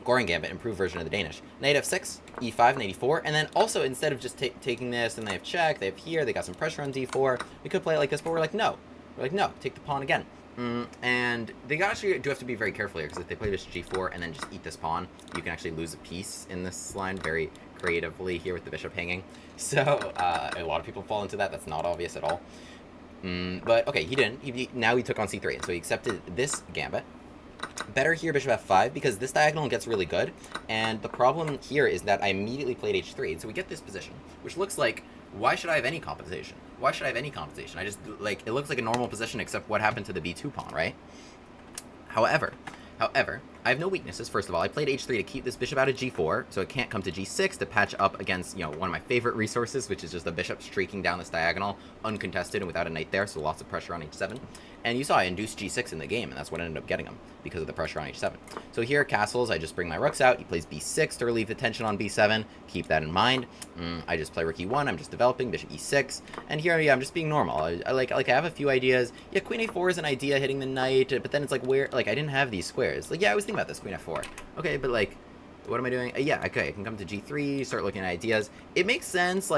Goring Gambit, improved version of the Danish. Knight f6, e5, knight e4, and then also instead of just taking this, and they have check, they have here, they got some pressure on d4, we could play it like this, but we're like, no, take the pawn again. And they actually do have to be very careful here, because if they play bishop g4 and then just eat this pawn, you can actually lose a piece in this line very creatively here with the bishop hanging. So, a lot of people fall into that. That's not obvious at all. But, okay, he didn't. Now he took on c3, and so he accepted this gambit. Better here, bishop f5, because this diagonal gets really good, and the problem here is that I immediately played h3, and so we get this position, which looks like, why should I have any compensation? I just, it looks like a normal position except what happened to the b2 pawn, right? However, I have no weaknesses. First of all, I played h3 to keep this bishop out of g4, so it can't come to g6 to patch up against, one of my favorite resources, which is just the bishop streaking down this diagonal, uncontested and without a knight there, so lots of pressure on h7. And you saw I induced g6 in the game, and that's what ended up getting him, because of the pressure on h7. So here, castles, I just bring my rooks out. He plays b6 to relieve the tension on b7. Keep that in mind. I just play rook e1. I'm just developing, bishop e6. And here, yeah, I'm just being normal. I have a few ideas. Yeah, queen a4 is an idea, hitting the knight, but then it's like, where, I didn't have these squares. Yeah, I was thinking about this, queen f4. Okay, but what am I doing? Yeah, okay, I can come to g3, start looking at ideas. It makes sense,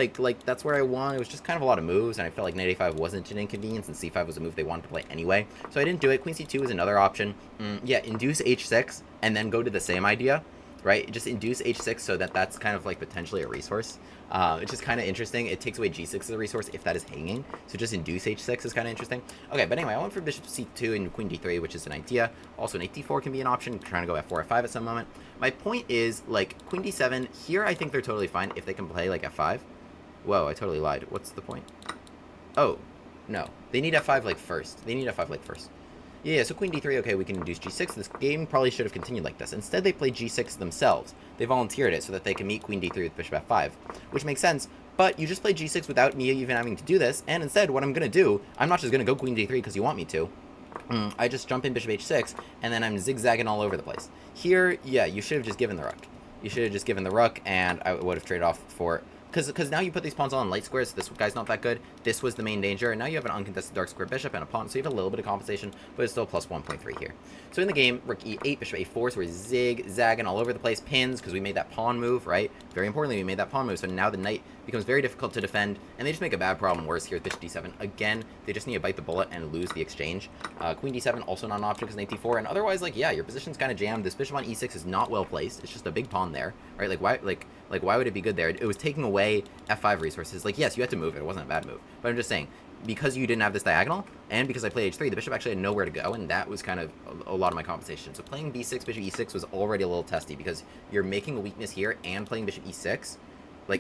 that's where I want. It was just kind of a lot of moves, and I felt like knight a5 wasn't an inconvenience, and c5 was a move they wanted to play anyway. So I didn't do it. Queen c2 is another option. Yeah, induce h6, and then go to the same idea, right? Just induce h6 so that that's kind of potentially a resource. It's just kind of interesting. It takes away g6 as a resource if that is hanging. So just induce h6 is kind of interesting. Okay, but anyway, I went for bishop c2 and queen d3, which is an idea. Also, knight d4 can be an option. Trying to go f4, f5 at some moment. My point is, queen d7, here I think they're totally fine if they can play, f5. Whoa, I totally lied. What's the point? Oh, no. They need f5, first. Yeah, so queen d3, okay, we can induce g6. This game probably should have continued like this. Instead, they play g6 themselves. They volunteered it so that they can meet queen d3 with bishop f5, which makes sense. But you just play g6 without me even having to do this, and instead, what I'm going to do, I'm not just going to go queen d3 because you want me to. I just jump in bishop h6, and then I'm zigzagging all over the place. Here, yeah, you should have just given the rook. And I would have traded off for... Because now you put these pawns all in light squares, so this guy's not that good. This was the main danger, and now you have an uncontested dark square bishop and a pawn, so you have a little bit of compensation, but it's still plus 1.3 here. So in the game, rook e8, bishop a4, so we're zigzagging all over the place, pins, because we made that pawn move, right? Very importantly, we made that pawn move, so now the knight becomes very difficult to defend, and they just make a bad problem worse here with bishop d7. Again, they just need to bite the bullet and lose the exchange. Queen d7, also not an option because knight d4, and otherwise, yeah, your position's kind of jammed. This bishop on e6 is not well placed. It's just a big pawn there, right? Why would it be good there? It was taking away f5 resources. Yes, you had to move it. It wasn't a bad move. But I'm just saying, because you didn't have this diagonal, and because I played h3, the bishop actually had nowhere to go, and that was kind of a lot of my compensation. So playing b6, bishop e6 was already a little testy, because you're making a weakness here and playing bishop e6.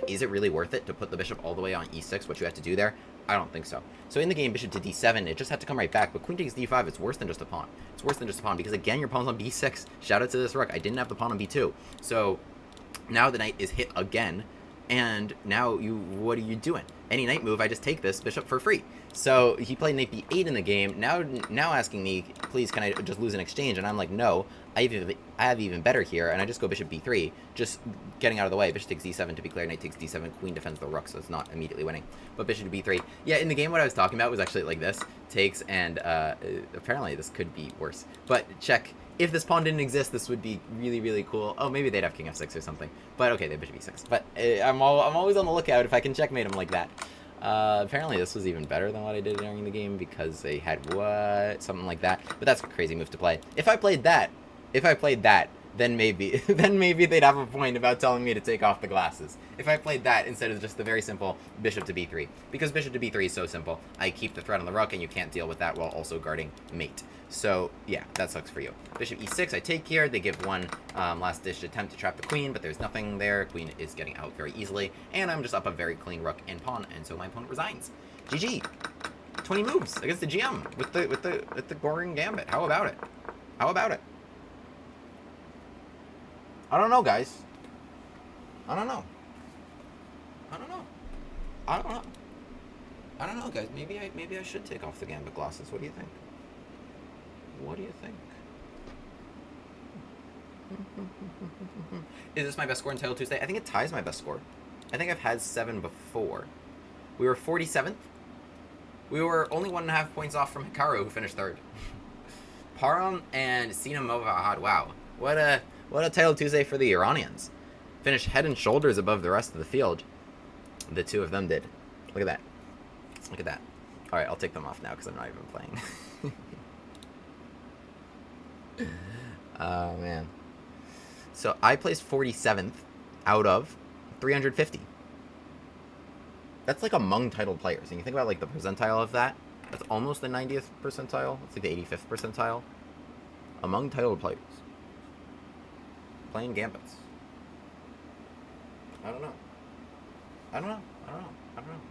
Is it really worth it to put the bishop all the way on e6, what you have to do there? I don't think so. So in the game, bishop to d7, it just had to come right back, but queen takes d5, it's worse than just a pawn. It's worse than just a pawn, because again, your pawn's on b6. Shout out to this rook. I didn't have the pawn on b2. So now the knight is hit again, and now what are you doing? Any knight move, I just take this bishop for free. So he played knight b8 in the game. Now asking me, please, can I just lose an exchange? And I'm like, no. I have even better here, and I just go bishop b3, just getting out of the way. Bishop takes d7 to be clear. Knight takes d7. Queen defends the rook, so it's not immediately winning. But bishop to b3. Yeah, in the game, what I was talking about was actually like this. Takes, and apparently this could be worse. But check. If this pawn didn't exist, this would be really, really cool. Oh, maybe they'd have king f6 or something. But okay, they have bishop e6. But I'm always on the lookout if I can checkmate them like that. Apparently this was even better than what I did during the game because they had something like that. But that's a crazy move to play. If I played that, then maybe they'd have a point about telling me to take off the glasses. If I played that instead of just the very simple bishop to b3. Because bishop to b3 is so simple. I keep the threat on the rook and you can't deal with that while also guarding mate. So, yeah, that sucks for you. Bishop e6, I take here. They give one last-ditch attempt to trap the queen, but there's nothing there. Queen is getting out very easily. And I'm just up a very clean rook and pawn, and so my opponent resigns. GG. 20 moves against the GM with the Goring Gambit. How about it? How about it? I don't know, guys. I don't know. I don't know. I don't know. I don't know, guys. Maybe I should take off the Gambit glasses. What do you think? What do you think? Is this my best score in Title Tuesday? I think it ties my best score. I think I've had 7 before. We were 47th. We were only 1.5 points off from Hikaru, who finished 3rd. Param and Sina Movahad. Wow. What a Title Tuesday for the Iranians. Finished head and shoulders above the rest of the field. The two of them did. Look at that. Look at that. Alright, I'll take them off now because I'm not even playing. Oh, man. So I placed 47th out of 350. That's like among titled players. And you think about like the percentile of that, that's almost the 90th percentile. It's like the 85th percentile. Among titled players. Playing Gambits. I don't know. I don't know. I don't know. I don't know.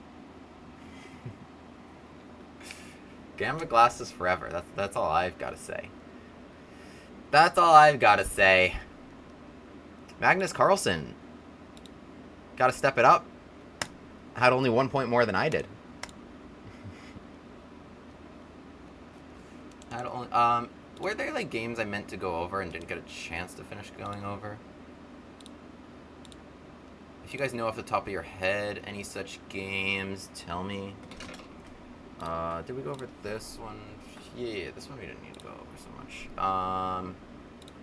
Gambit glasses forever. That's all I've got to say. That's all I've got to say. Magnus Carlsen. Got to step it up. Had only 1 point more than I did. Had only, were there like games I meant to go over and didn't get a chance to finish going over? If you guys know off the top of your head any such games, tell me. Did we go over this one? Yeah, this one we didn't need to go over so much.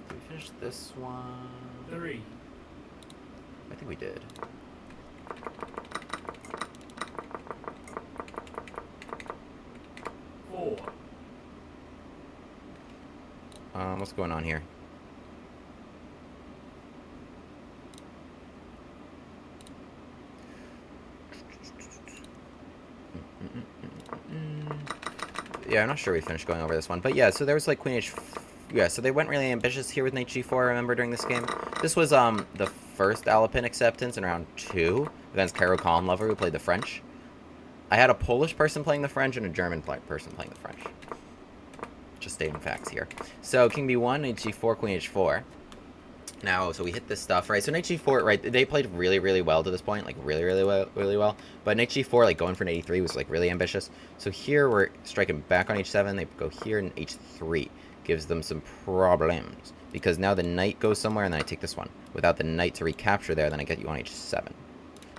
Did we finish this one? 3. I think we did. 4. What's going on here? Yeah, I'm not sure we finished going over this one, but yeah, so there was like Queen H. Yeah, so they went really ambitious here with Knight G4. I remember during this game. This was the first Alapin acceptance in round 2 against Karo Lover, who played the French. I had a Polish person playing the French and a German person playing the French. Just stating facts here. So King B1, Knight G4, Queen H4. Now, so we hit this stuff, right? So Knight G4, right, they played really, really well to this point, like really, really well. But Knight G4, like going for an 83 was like really ambitious. So here we're striking back on H7. They go here and H3 gives them some problems because now the knight goes somewhere and then I take this one. Without the knight to recapture there, then I get you on H7.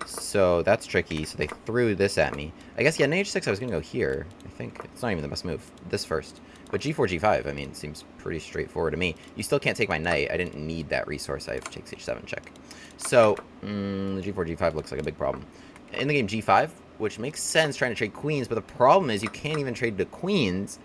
So that's tricky. So they threw this at me. I guess, yeah, Knight H6, I was going to go here. I think it's not even the best move. This first. But G4, G5, I mean, seems pretty straightforward to me. You still can't take my knight. I didn't need that resource. I have to take H7 check. So, the G4, G5 looks like a big problem. In the game, G5, which makes sense trying to trade queens, but the problem is you can't even trade the queens.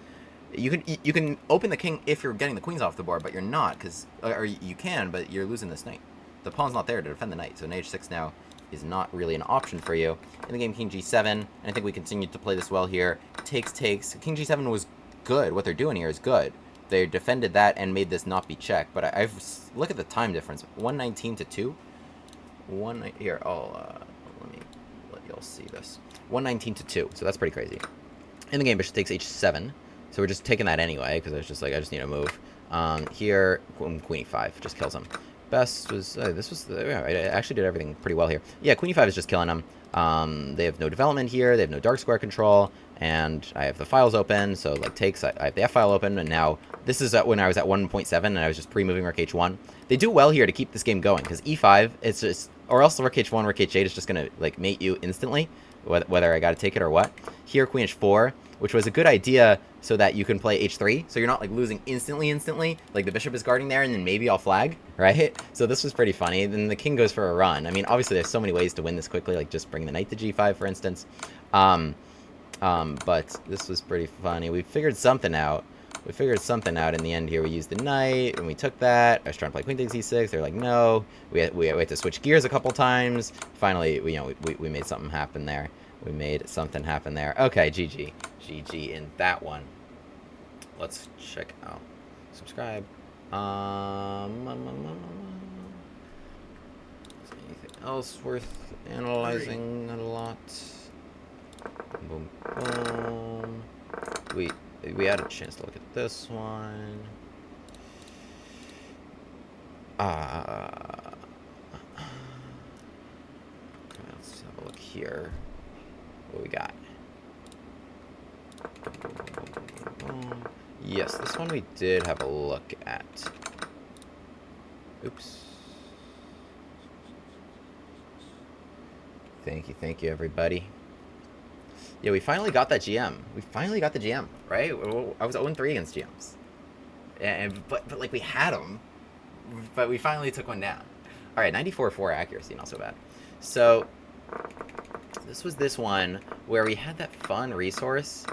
You can open the king if you're getting the queens off the board, but you're not, or you can, but you're losing this knight. The pawn's not there to defend the knight, so Knight H6 now is not really an option for you. In the game, King G7, and I think we continued to play this well here. Takes. King G7 was good. What they're doing here is good. They defended that and made this not be checked, but I've look at the time difference. 119 to 2. Here, let me let y'all see this. 119 to 2, so that's pretty crazy. In the game, Bishop takes H7. So we're just taking that anyway, because I was just like, I just need to move. Here, Queen E5 just kills him. best was this was I actually did everything pretty well here. Yeah, queen e5 is just killing them. They have no development here. They have no dark square control, and I have the files open. So like takes, I have the F file open, and now this is when I was at 1.7, and I was just pre-moving rook h1. They do well here to keep this game going because e5, it's just, or else rook h1, rook h8 is just gonna like mate you instantly, whether I got to take it or what. Here queen h4, which was a good idea so that you can play h3, so you're not like losing instantly, like the bishop is guarding there and then maybe I'll flag, right? So this was pretty funny. Then the king goes for a run. I mean, obviously there's so many ways to win this quickly, like just bring the knight to g5, for instance. But this was pretty funny. We figured something out. In the end here. We used the knight, and we took that. I was trying to play queen takes e6. They're like, no. We had to switch gears a couple times. Finally, we made something happen there. Okay, GG in that one. Let's check out. Subscribe. Is there anything else worth analyzing a lot? Boom, boom. We had a chance to look at this one. Let's have a look here. What we got? Yes, this one we did have a look at. Oops. Thank you, everybody. Yeah, we finally got that GM. Right? I was 0-3 against GMs. But like, we had them, but we finally took one down. All right, 94.4 accuracy, not so bad. So, this was this one where we had that fun resource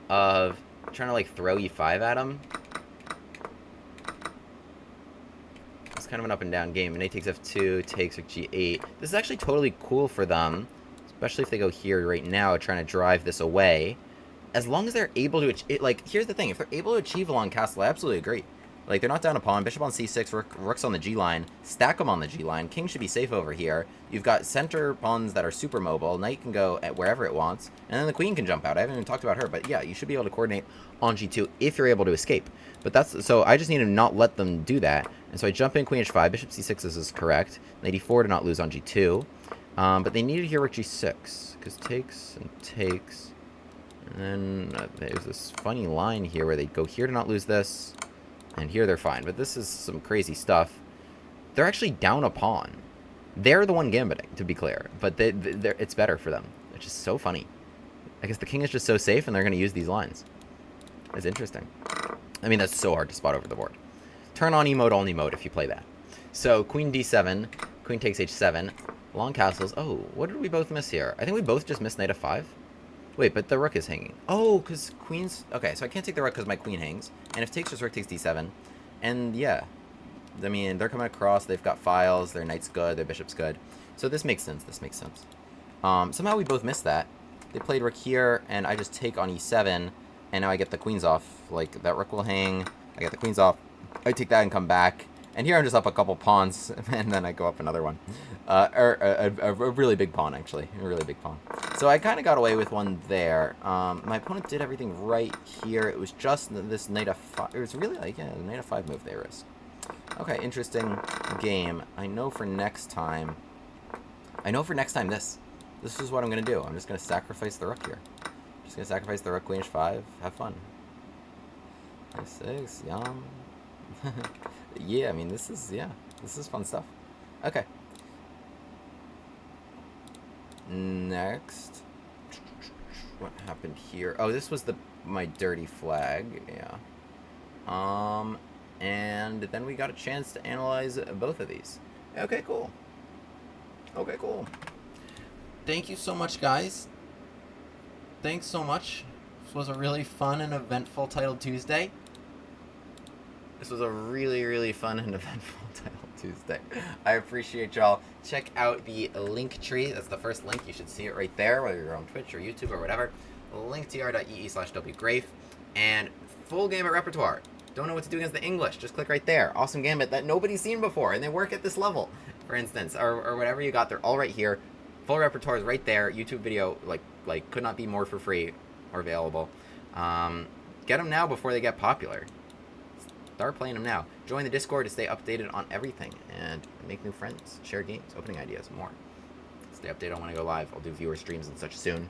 of trying to, like, throw e5 at him. It's kind of an up and down game. Knight takes f2, takes rook g8. This is actually totally cool for them, especially if they go here right now, trying to drive this away. As long as they're able to, like, here's the thing, if they're able to achieve a long castle, I absolutely agree. Like, they're not down a pawn, bishop on c6, rook's on the g-line, stack them on the g-line, king should be safe over here. You've got center pawns that are super mobile, knight can go at wherever it wants, and then the queen can jump out. I haven't even talked about her, but yeah, you should be able to coordinate on g2 if you're able to escape. But that's, so I just need to not let them do that, and so I jump in queen h5, bishop c6, this is correct, knight e4 to not lose on g2, but they needed here rook g6, because takes and takes, and then there's this funny line here where they go here to not lose this, and here they're fine. But this is some crazy stuff. They're actually down a pawn. They're the one gambiting, to be clear, but it's better for them, which is so funny. I guess the king is just so safe, and they're going to use these lines. It's interesting. I mean, that's so hard to spot over the board. Turn on E-mode, only mode if you play that. So, queen d7, queen takes h7, long castles. Oh, what did we both miss here? I think we both just missed knight f5. Wait, but the rook is hanging. Oh, because queen's... Okay, so I can't take the rook because my queen hangs. And if takes, just rook takes d7. And, yeah. I mean, they're coming across. They've got files. Their knight's good. Their bishop's good. So this makes sense. Somehow we both missed that. They played rook here, and I just take on e7. And now I get the queens off. Like, that rook will hang. I get the queens off. I take that and come back. And here I'm just up a couple pawns, and then I go up another one. A really big pawn, actually. A really big pawn. So I kind of got away with one there. My opponent did everything right here. It was just this knight f5. It was really like, yeah, the knight f5 move they risked. Okay, interesting game. I know for next time this. This is what I'm going to do. I'm just going to sacrifice the rook here. Just going to sacrifice the rook, queen h5. Have fun. Nice, yum. Yeah, I mean, this is fun stuff. Okay. Next. What happened here? Oh, this was my dirty flag, yeah. And then we got a chance to analyze both of these. Okay, cool. Thank you so much, guys. Thanks so much. This was a really fun and eventful Titled Tuesday. I appreciate y'all. Check out the link tree. That's the first link. You should see it right there, whether you're on Twitch or YouTube or whatever. linktr.ee/wgravef. And full gambit repertoire. Don't know what to do against the English. Just click right there. Awesome gambit that nobody's seen before, and they work at this level, for instance, or whatever you got. They're all right here. Full repertoire is right there. YouTube video, like could not be more for free or available. Get them now before they get popular. Start playing them now. Join the Discord to stay updated on everything and make new friends, share games, opening ideas, more. Stay updated on when I go live. I'll do viewer streams and such soon.